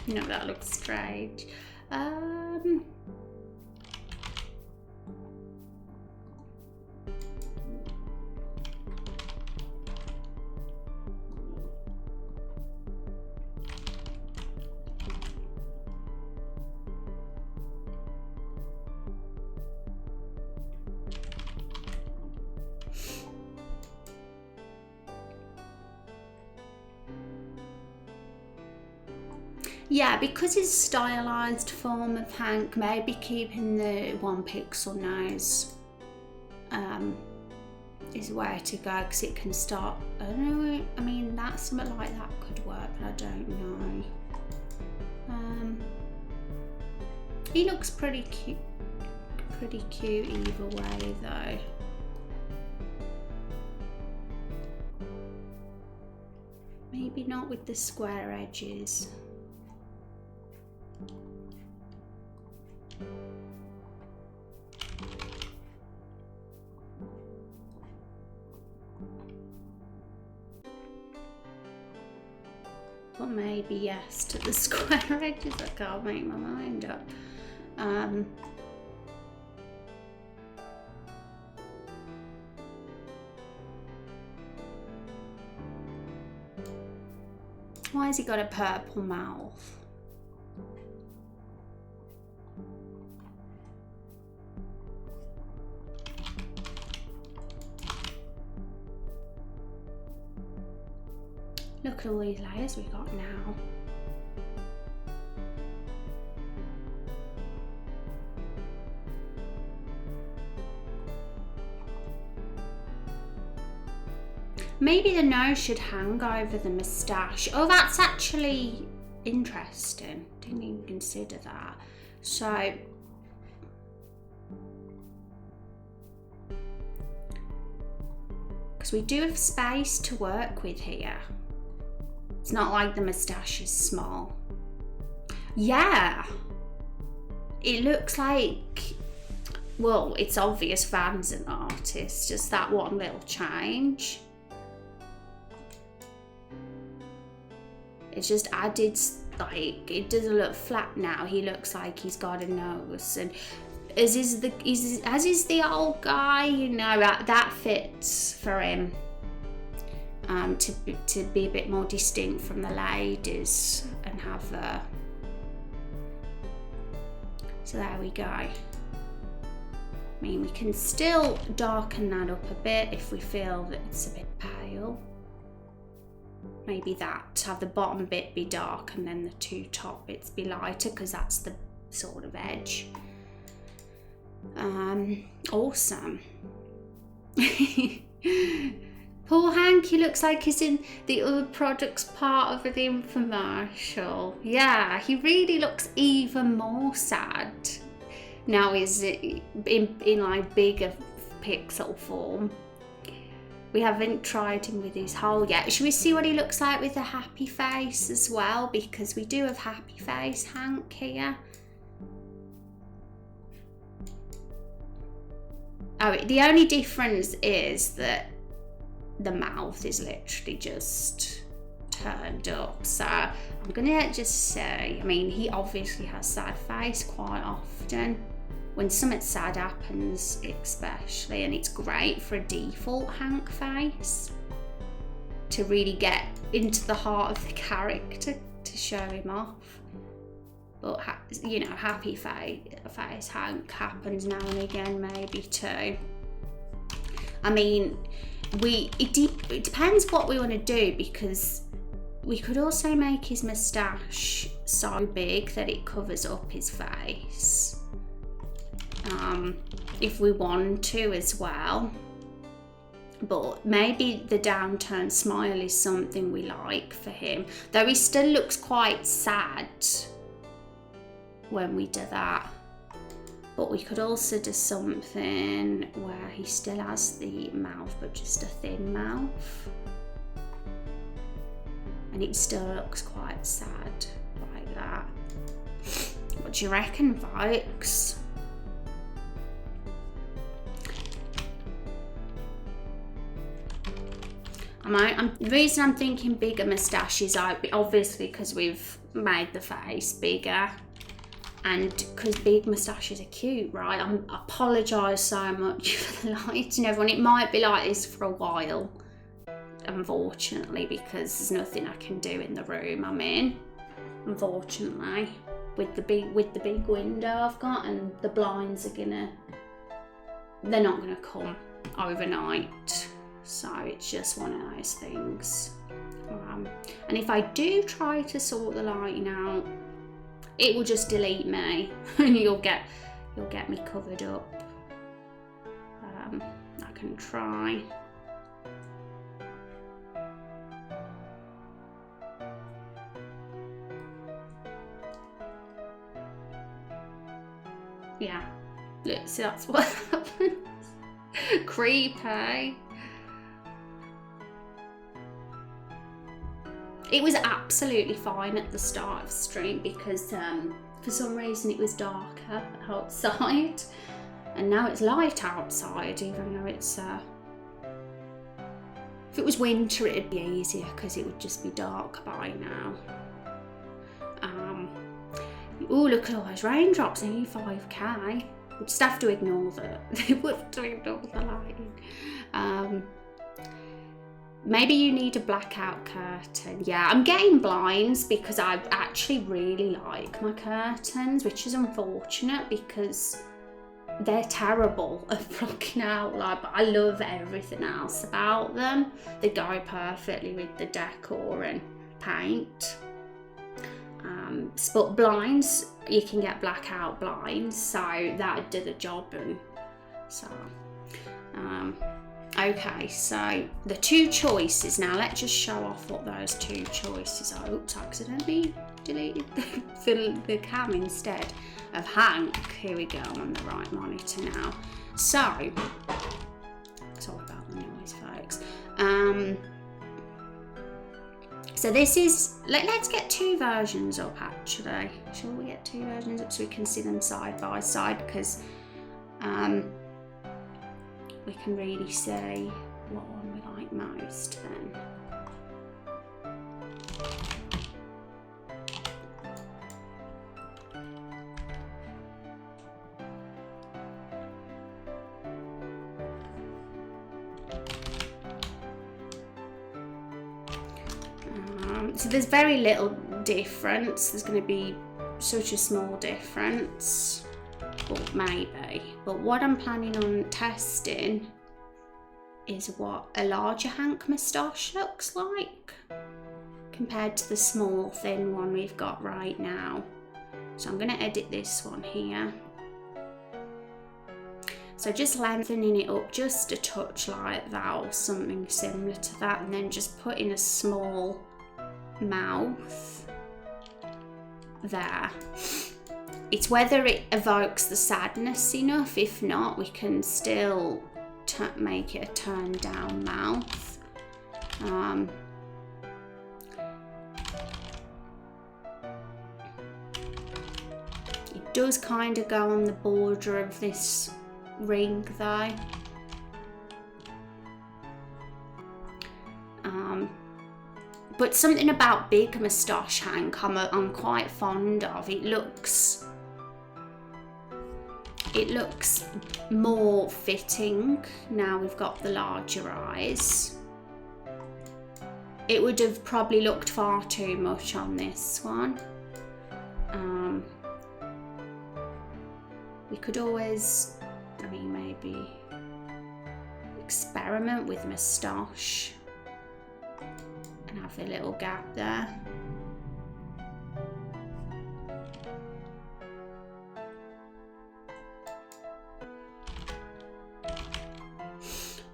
layer. No, that looks strange. Yeah, because it's stylized form of Hank, maybe keeping the 1 pixel nose is where to go, because it can start, I don't know, I mean, that something like that could work, but I don't know. He looks pretty cute either way though. Maybe not with the square edges. But maybe yes to the square edges. I can't make my mind up. Why has he got a purple mouth? Look at all these layers we got now. Maybe the nose should hang over the moustache. Oh, that's actually interesting. Didn't even consider that. So, because we do have space to work with here. It's not like the moustache is small. Yeah. It looks like, well, it's obvious Van's an artist, just that one little change. It's just added, like, it doesn't look flat now. He looks like he's got a nose, and as is the old guy, you know, that fits for him. To be a bit more distinct from the ladies and have so there we go. I mean, we can still darken that up a bit if we feel that it's a bit pale. Maybe that, have the bottom bit be dark and then the 2 top bits be lighter, because that's the sort of edge. Awesome. Poor Hank, he looks like he's in the other products part of the infomercial. Yeah, he really looks even more sad. now is in like bigger pixel form. We haven't tried him with his hole yet. Should we see what he looks like with a happy face as well? Because we do have happy face Hank here. Oh, the only difference is that the mouth is literally just turned up. So I'm gonna just say, I mean, he obviously has sad face quite often. When something sad happens, especially, and it's great for a default Hank face to really get into the heart of the character to show him off. But you know, happy face Hank happens now and again, maybe too. I mean, it depends what we want to do, because we could also make his moustache so big that it covers up his face. If we want to as well, but maybe the downturned smile is something we like for him, though he still looks quite sad when we do that. But we could also do something where he still has the mouth but just a thin mouth, and it still looks quite sad like that. What do you reckon, folks? The reason I'm thinking bigger moustaches are obviously because we've made the face bigger, and because big moustaches are cute, right? I apologise so much for the lighting, everyone. It might be like this for a while, unfortunately, because there's nothing I can do in the room I'm in, unfortunately, with the big window I've got, and the blinds they're not gonna come overnight. So it's just one of those things. And if I do try to sort the lighting out, it will just delete me and you'll get me covered up. I can try. Yeah, look, see, that's what happens. Creepy. It was absolutely fine at the start of the stream because for some reason it was darker outside, and now it's light outside, even though it's if it was winter it'd be easier because it would just be dark by now. Oh, look at all those raindrops, nearly 5k. We'd just have to ignore that. They would have to ignore the lighting. Maybe you need a blackout curtain. Yeah, I'm getting blinds because I actually really like my curtains, which is unfortunate because they're terrible at blocking out light, but I love everything else about them. They go perfectly with the decor and paint. But blinds, you can get blackout blinds, so that would do the job. And so okay, so the two choices now, let's just show off what those two choices are. Oops, I accidentally deleted the cam instead of Hank. Here we go, I'm on the right monitor now. So, sorry about the noise, folks. So this is, let's get two versions up actually. Shall we get two versions up so we can see them side by side, because we can really see what one we like most then. So there's very little difference. There's going to be such a small difference, but maybe. But what I'm planning on testing is what a larger Hank moustache looks like compared to the small thin one we've got right now. So I'm going to edit this one here. So just lengthening it up just a touch like that, or something similar to that, and then just putting a small mouth there. It's whether it evokes the sadness enough. If not, we can still make it a turned down mouth. It does kind of go on the border of this ring though. But something about big moustache Hank I'm quite fond of. It looks more fitting now we've got the larger eyes. It would have probably looked far too much on this one. We could always, I mean, maybe experiment with moustache and have a little gap there.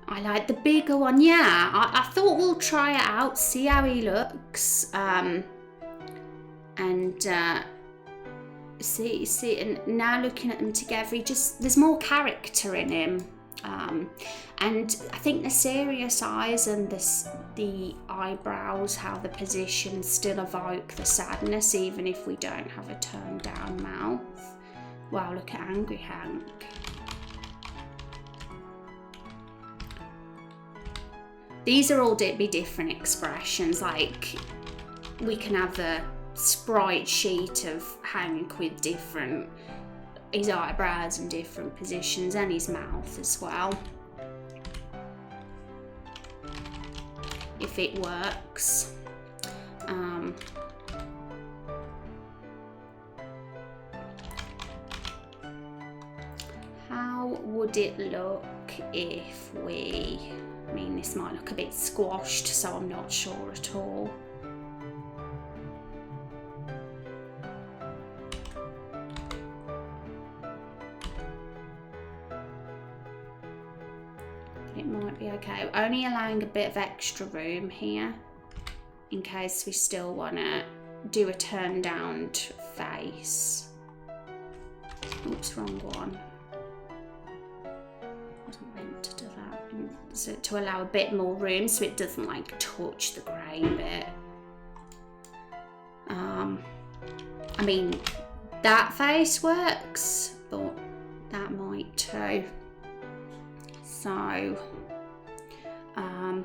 I like the bigger one. Yeah, I thought we'll try it out, see how he looks, and see. And now looking at them together, there's more character in him. And I think the serious eyes and the eyebrows, how the positions still evoke the sadness, even if we don't have a turned down mouth. Wow, look at Angry Hank. These are all be different expressions. Like, we can have a sprite sheet of Hank with his eyebrows in different positions, and his mouth as well, if it works. How would it look if I mean, this might look a bit squashed, so I'm not sure at all. It might be okay. Only allowing a bit of extra room here in case we still want to do a turn down face. Oops, wrong one. Wasn't meant to do that. So to allow a bit more room so it doesn't like touch the grey bit. I mean, that face works, but that might too. So, I'm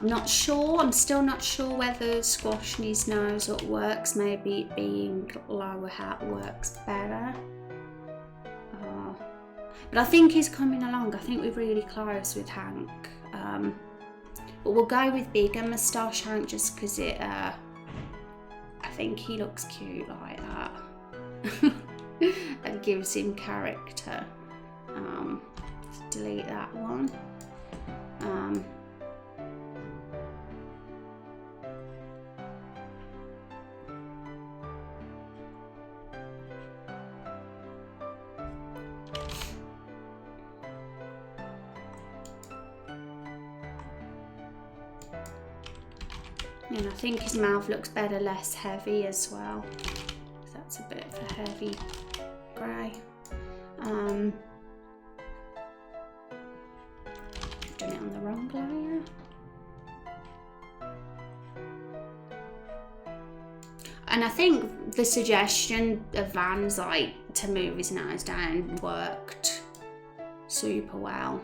not sure. I'm still not sure whether squashing his nose up works. Maybe it being lower hat works better. But I think he's coming along. I think we're really close with Hank. But we'll go with bigger moustache Hank just because I think he looks cute like that. And gives him character. Delete that one. And I think his mouth looks better, less heavy as well. That's a bit of a heavy grey. I've done it on the wrong layer. And I think the suggestion of Van's like to move his nose down worked super well.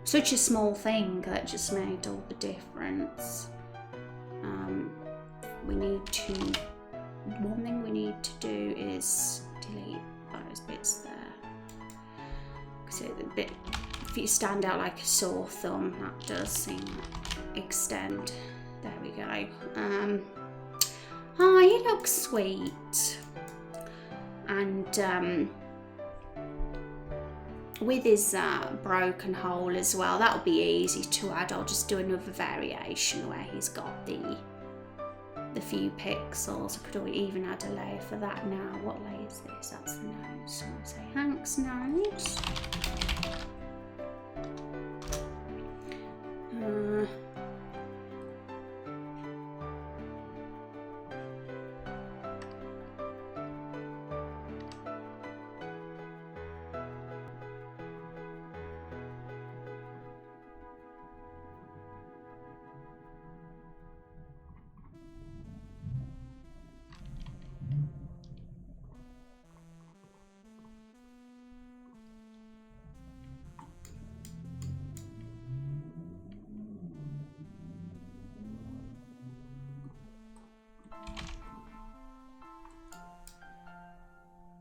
Such a small thing that just made all the difference. One thing we need to do is delete those bits there. Because if you stand out like a sore thumb, that does seem to extend. There we go. Oh, he looks sweet. And with his broken hole as well, that'll be easy to add. I'll just do another variation where he's got the few pixels. I could even add a layer for that now. What layer is this? That's the nose. So I'll say Hank's nose.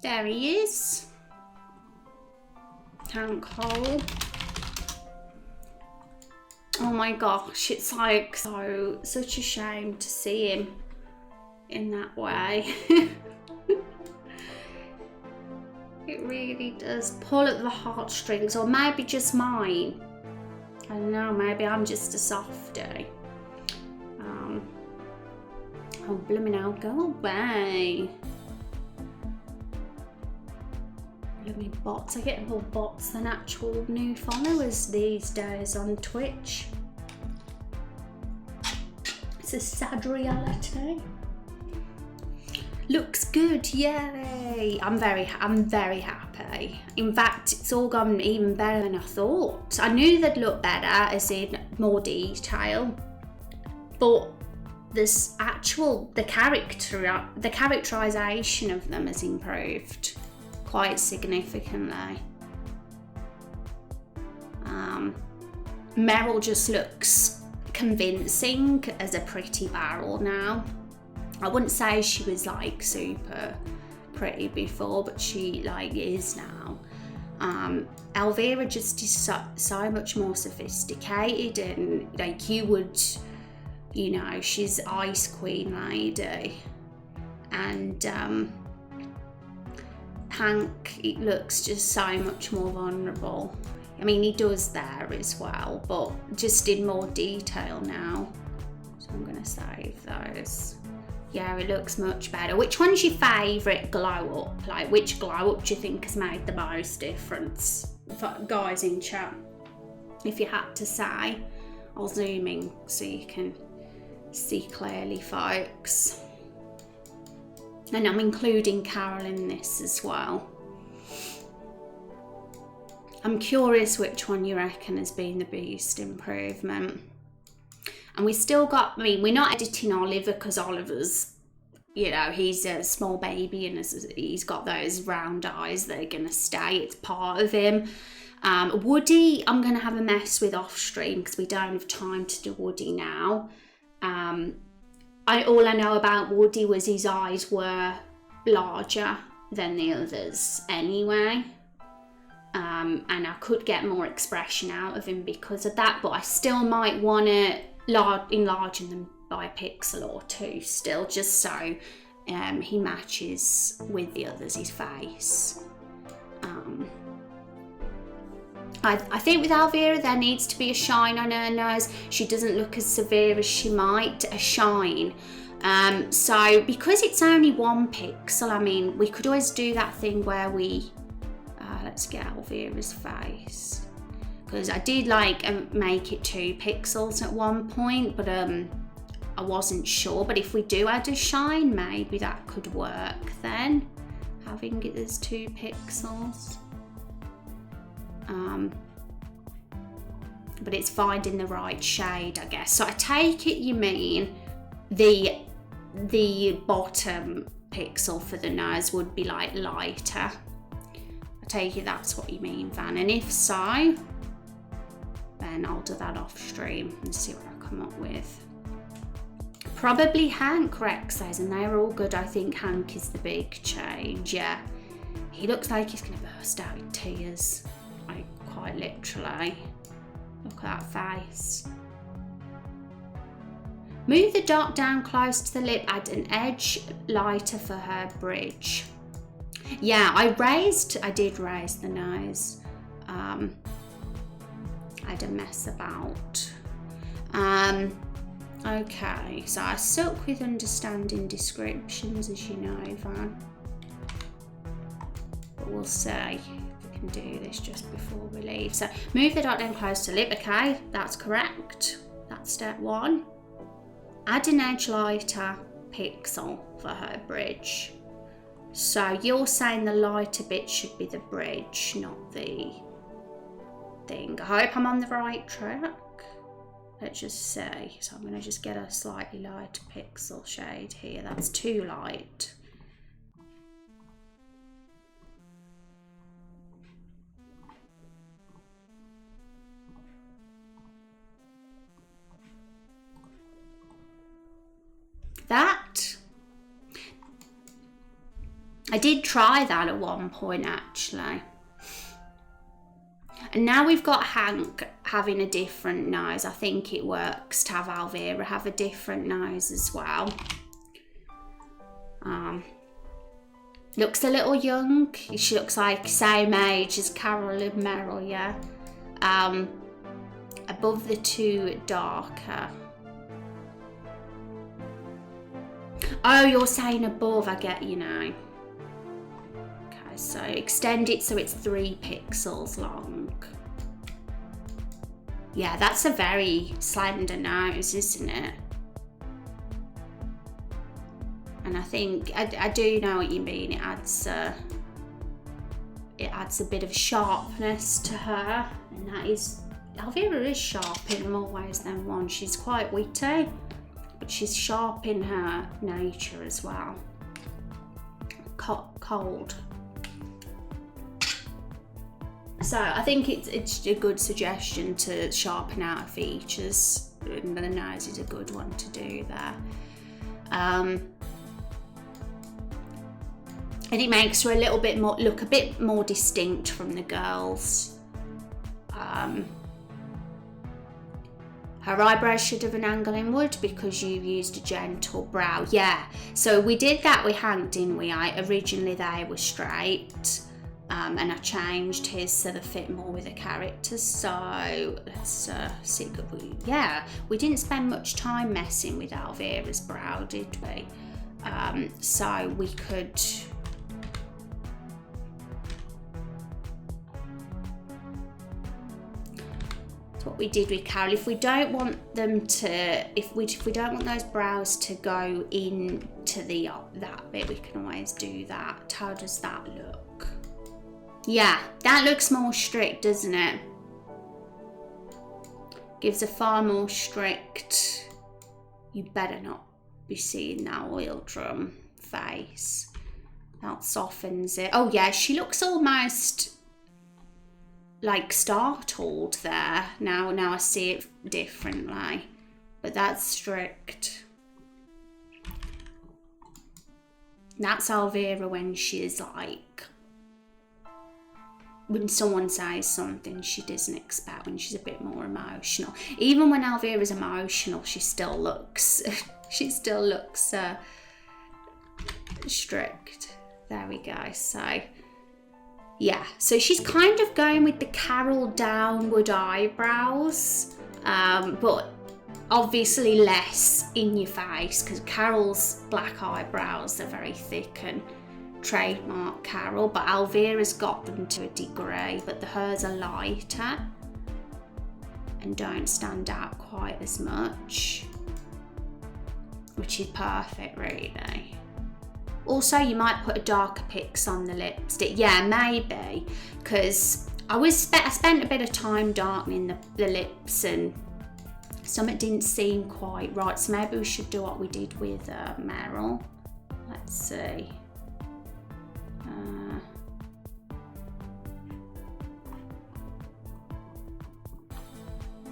There he is. Hank Hole. Oh my gosh, it's like such a shame to see him in that way. It really does pull at the heartstrings, or maybe just mine. I don't know, maybe I'm just a softie. Oh, blooming hell, go away. Blooming bots. I get more bots than actual new followers these days on Twitch. It's a sad reality. Looks good, yay! I'm very happy. In fact, it's all gone even better than I thought. I knew they'd look better, as in more detail, but the characterization of them has improved quite significantly. Meryl just looks convincing as a pretty barrel now. I wouldn't say she was like super pretty before, but she like is now. Elvira just is so much more sophisticated, and like you would, you know, she's Ice Queen lady, and Hank, it looks just so much more vulnerable. I mean, he does there as well, but just in more detail now. So I'm gonna save those. Yeah, it looks much better. Which one's your favourite glow up? Like, which glow up do you think has made the most difference? Guys in chat, if you had to say. I'll zoom in so you can see clearly, folks. And I'm including Carol in this as well. I'm curious which one you reckon has been the biggest improvement. And we still got, I mean, we're not editing Oliver because Oliver's, you know, he's a small baby and he's got those round eyes that are going to stay. It's part of him. Woody, I'm going to have a mess with off stream because we don't have time to do Woody now. All I know about Woody was his eyes were larger than the others anyway. And I could get more expression out of him because of that, but I still might want to enlarge them by a pixel or two still, just so he matches with the others, his face. I think with Elvira there needs to be a shine on her nose. She doesn't look as severe as she might, a shine. So because it's only 1 pixel, I mean, we could always do that thing where we, let's get Elvira's face. Because I did like make it 2 pixels at one point, but I wasn't sure. But if we do add a shine, maybe that could work then, having it as 2 pixels. But it's finding the right shade, I guess. So I take it you mean the bottom pixel for the nose would be like lighter. I take it that's what you mean, Van. And if so, then I'll do that off stream and see what I come up with. Probably Hank, Rex says, and they're all good. I think Hank is the big change, yeah. He looks like he's gonna burst out in tears, like quite literally. Look at that face. Move the dot down close to the lip, add an edge lighter for her bridge. Yeah, I did raise the nose. I had a mess about. Okay, so I suck with understanding descriptions, as you know, Van. But we'll see if we can do this just before we leave. So move the dot down close to lip, okay, that's correct. That's step 1. Add an edge lighter pixel for her bridge. So you're saying the lighter bit should be the bridge, not the thing. I hope I'm on the right track. Let's just see. So I'm going to just get a slightly lighter pixel shade here. That's too light. That. I did try that at one point actually. And now we've got Hank having a different nose. I think it works to have Alvira have a different nose as well. Looks a little young. She looks like same age as Carol and Meryl, yeah. Above the two darker. Oh, you're saying above, I get you now. Okay, so extend it so it's 3 pixels long. Yeah, that's a very slender nose, isn't it? And I think, I do know what you mean, it adds a bit of sharpness to her, and that is, Alvira is sharp in more ways than one. She's quite witty, but she's sharp in her nature as well. Cold. So I think it's a good suggestion to sharpen out her features, and the nose is a good one to do there. And it makes her look a bit more distinct from the girls. Her eyebrows should have an angle inward because you used a gentle brow. Yeah, so we did that with Hank, didn't we? Originally they were straight, and I changed his so they fit more with the characters. So let's see. Yeah, we didn't spend much time messing with Alvira's brow, did we? So we could. What we did with Carol, if we don't want them to, if we don't want those brows to go into that bit, we can always do that. How does that look? Yeah, that looks more strict, doesn't it? Gives a far more strict, you better not be seeing that oil drum face. That softens it. Oh yeah, she looks almost like startled there. Now I see it differently, but that's strict. That's Alvira when she's like, when someone says something she doesn't expect, when she's a bit more emotional. Even when Alvira's emotional, she still looks strict. There we go. So yeah, so she's kind of going with the Carol downward eyebrows, but obviously less in your face because Carol's black eyebrows are very thick and trademark Carol, but Alvira's got them to a degree, but hers are lighter and don't stand out quite as much, which is perfect really. Also, you might put a darker pix on the lipstick. Yeah, maybe, because I spent a bit of time darkening the lips and something didn't seem quite right. So maybe we should do what we did with Meryl. Let's see.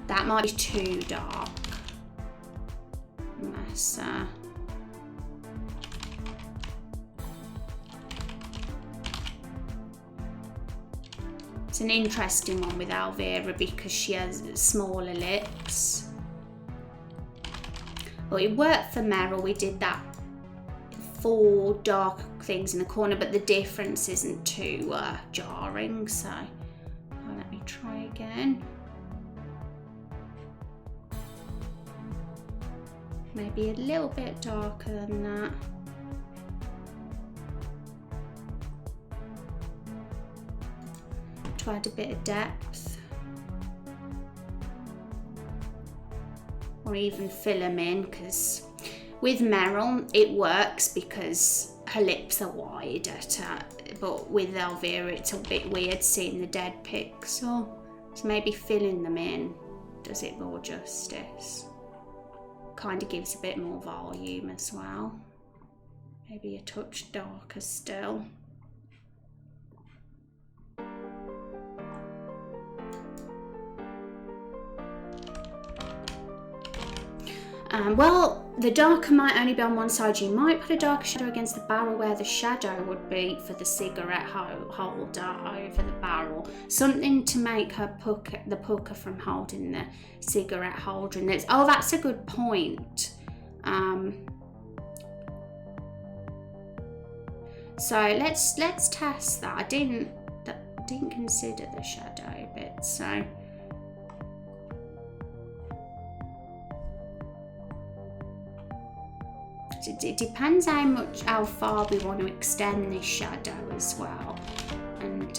That might be too dark. It's an interesting one with Alvira because she has smaller lips. But it worked for Meryl. We did that 4 dark things in the corner, but the difference isn't too jarring. So let me try again. Maybe a little bit darker than that. To add a bit of depth. Or even fill them in, because with Meryl it works because her lips are wider, but with Alvira it's a bit weird seeing the dead pixel. So maybe filling them in does it more justice. Kind of gives a bit more volume as well. Maybe a touch darker still. Well, the darker might only be on one side. You might put a darker shadow against the barrel where the shadow would be for the cigarette holder over the barrel. Something to make her the pucker from holding the cigarette holder. And that's a good point. So let's test that. I didn't consider the shadow bit, so. It depends how far we want to extend this shadow as well, and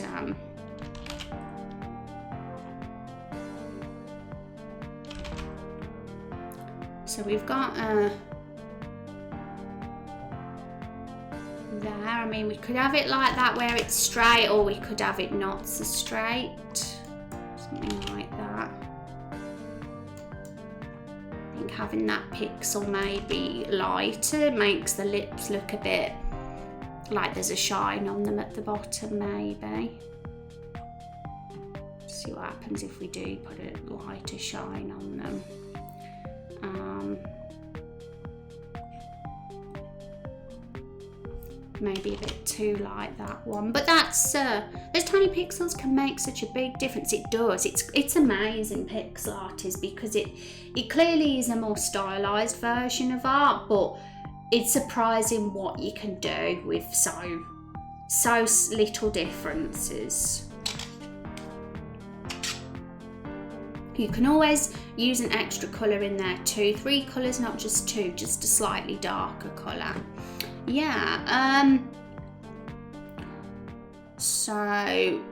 so we've got there. I mean, we could have it like that where it's straight, or we could have it not so straight, something like that. Having that pixel maybe lighter makes the lips look a bit like there's a shine on them at the bottom, maybe. See what happens if we do put a lighter shine on them. Maybe a bit too light, that one, but that's those tiny pixels can make such a big difference. It does. It's amazing, pixel art is, because it clearly is a more stylized version of art, but it's surprising what you can do with so little differences. You can always use an extra colour in there too. 3 colours, not just 2, just a slightly darker colour. Yeah, so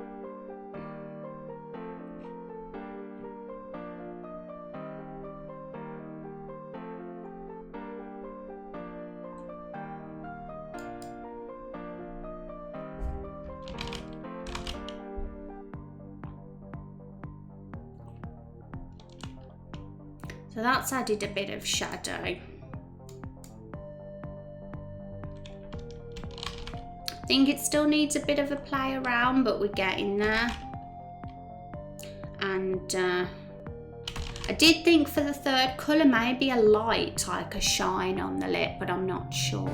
that's added a bit of shadow. I think it still needs a bit of a play around, but we're getting there. And I did think for the third colour maybe a light, like a shine on the lip, but I'm not sure.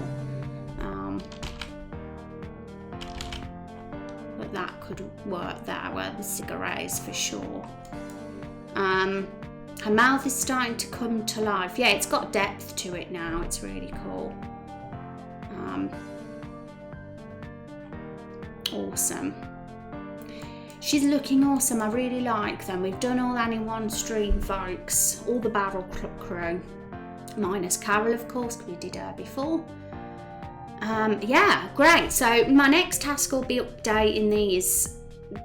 But that could work there where the cigarette is for sure. Her mouth is starting to come to life. Yeah, it's got depth to it now. It's really cool. Awesome. She's looking awesome. I really like them. We've done all Anyone stream, folks. All the barrel crew. Minus Carol, of course, because we did her before. Yeah, great. So my next task will be updating these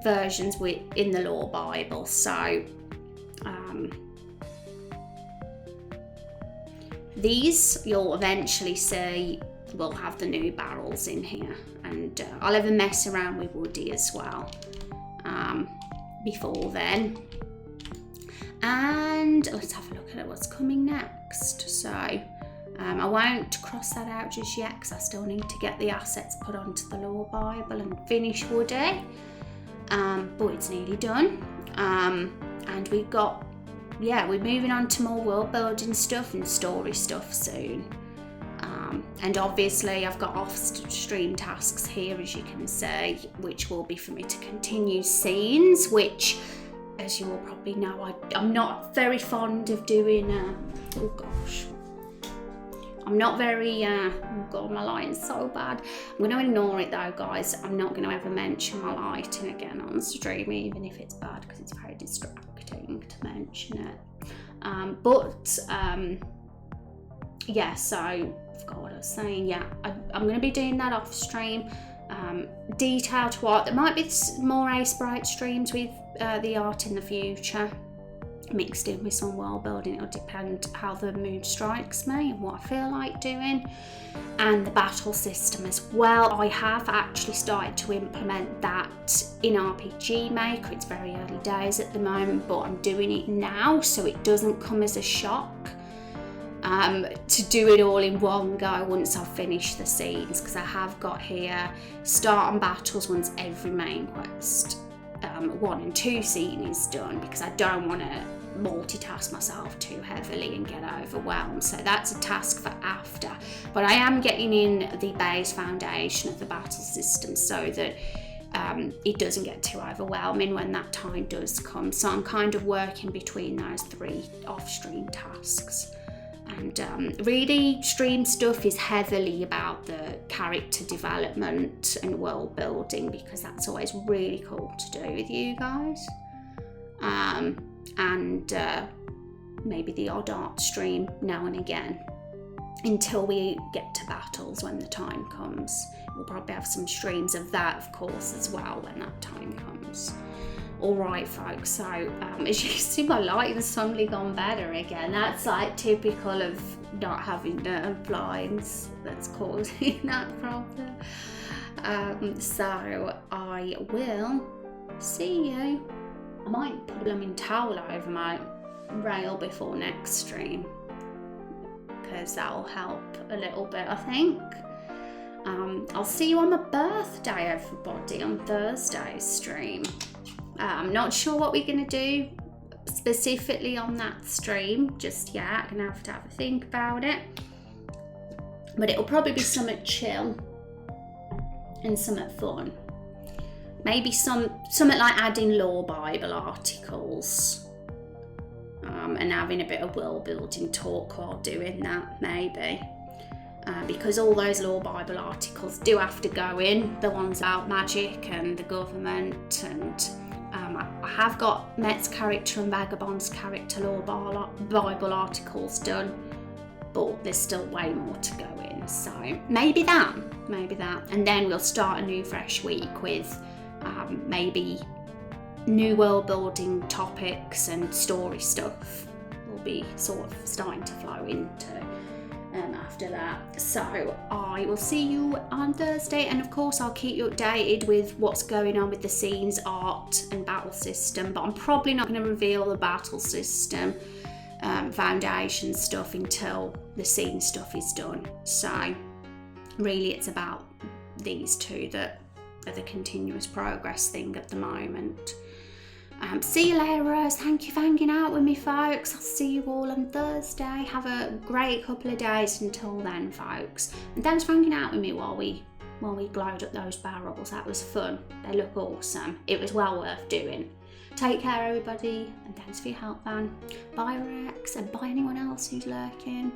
versions in the Lore Bible. So these you'll eventually see we'll have the new barrels in here, and I'll have a mess around with Woody as well before then. And let's have a look at what's coming next. So I won't cross that out just yet because I still need to get the assets put onto the Lore Bible and finish Woody, but it's nearly done. And we've got, yeah, we're moving on to more world building stuff and story stuff soon. And obviously I've got off-stream tasks here, as you can see, which will be for me to continue scenes, which, as you will probably know, I'm not very fond of doing, oh gosh, I'm not very, oh god, my lighting's so bad. I'm going to ignore it though, guys. I'm not going to ever mention my lighting again on stream, even if it's bad, because it's very distracting to mention it. Yeah, so I forgot what I was saying. Yeah, I'm going to be doing that off stream. Detailed art. There might be more sprite streams with the art in the future, mixed in with some world building. It'll depend how the mood strikes me and what I feel like doing, and the battle system as well. I have actually started to implement that in RPG Maker. It's very early days at the moment, but I'm doing it now so it doesn't come as a shock. To do it all in one go once I've finished the scenes, because I have got here start on battles once every main quest 1 and 2 scene is done, because I don't want to multitask myself too heavily and get overwhelmed. So that's a task for after. But I am getting in the base foundation of the battle system so that it doesn't get too overwhelming when that time does come. So I'm kind of working between those 3 off-stream tasks. And really, stream stuff is heavily about the character development and world building, because that's always really cool to do with you guys. And maybe the odd art stream now and again, until we get to battles when the time comes. We'll probably have some streams of that, of course, as well when that time comes. Alright folks, so as you can see, my lighting's suddenly gone better again. That's like typical of not having the blinds that's causing that problem. So I will see you. I might put a blooming towel over my rail before next stream, because that'll help a little bit, I think. I'll see you on my birthday, everybody, on Thursday's stream. I'm not sure what we're going to do specifically on that stream just yet. I'm going to have a think about it. But it'll probably be something chill and something fun. Maybe something like adding lore Bible articles. And having a bit of world building talk while doing that, maybe. Because all those lore Bible articles do have to go in, the ones about magic and the government, and I have got Met's character and Vagabond's character lore Bible articles done, but there's still way more to go in. So maybe that, and then we'll start a new fresh week with maybe new world building topics and story stuff will be sort of starting to flow into after that. So I will see you on Thursday, and of course I'll keep you updated with what's going on with the scenes, art and battle system, but I'm probably not going to reveal the battle system foundation stuff until the scene stuff is done. So really it's about these 2 that are the continuous progress thing at the moment. See you later. Thank you for hanging out with me, folks. I'll see you all on Thursday. Have a great couple of days until then, folks. And thanks for hanging out with me while we glowed up those barrels. That was fun. They look awesome. It was well worth doing. Take care, everybody, and thanks for your help, Van. Bye, Rex, and bye anyone else who's lurking.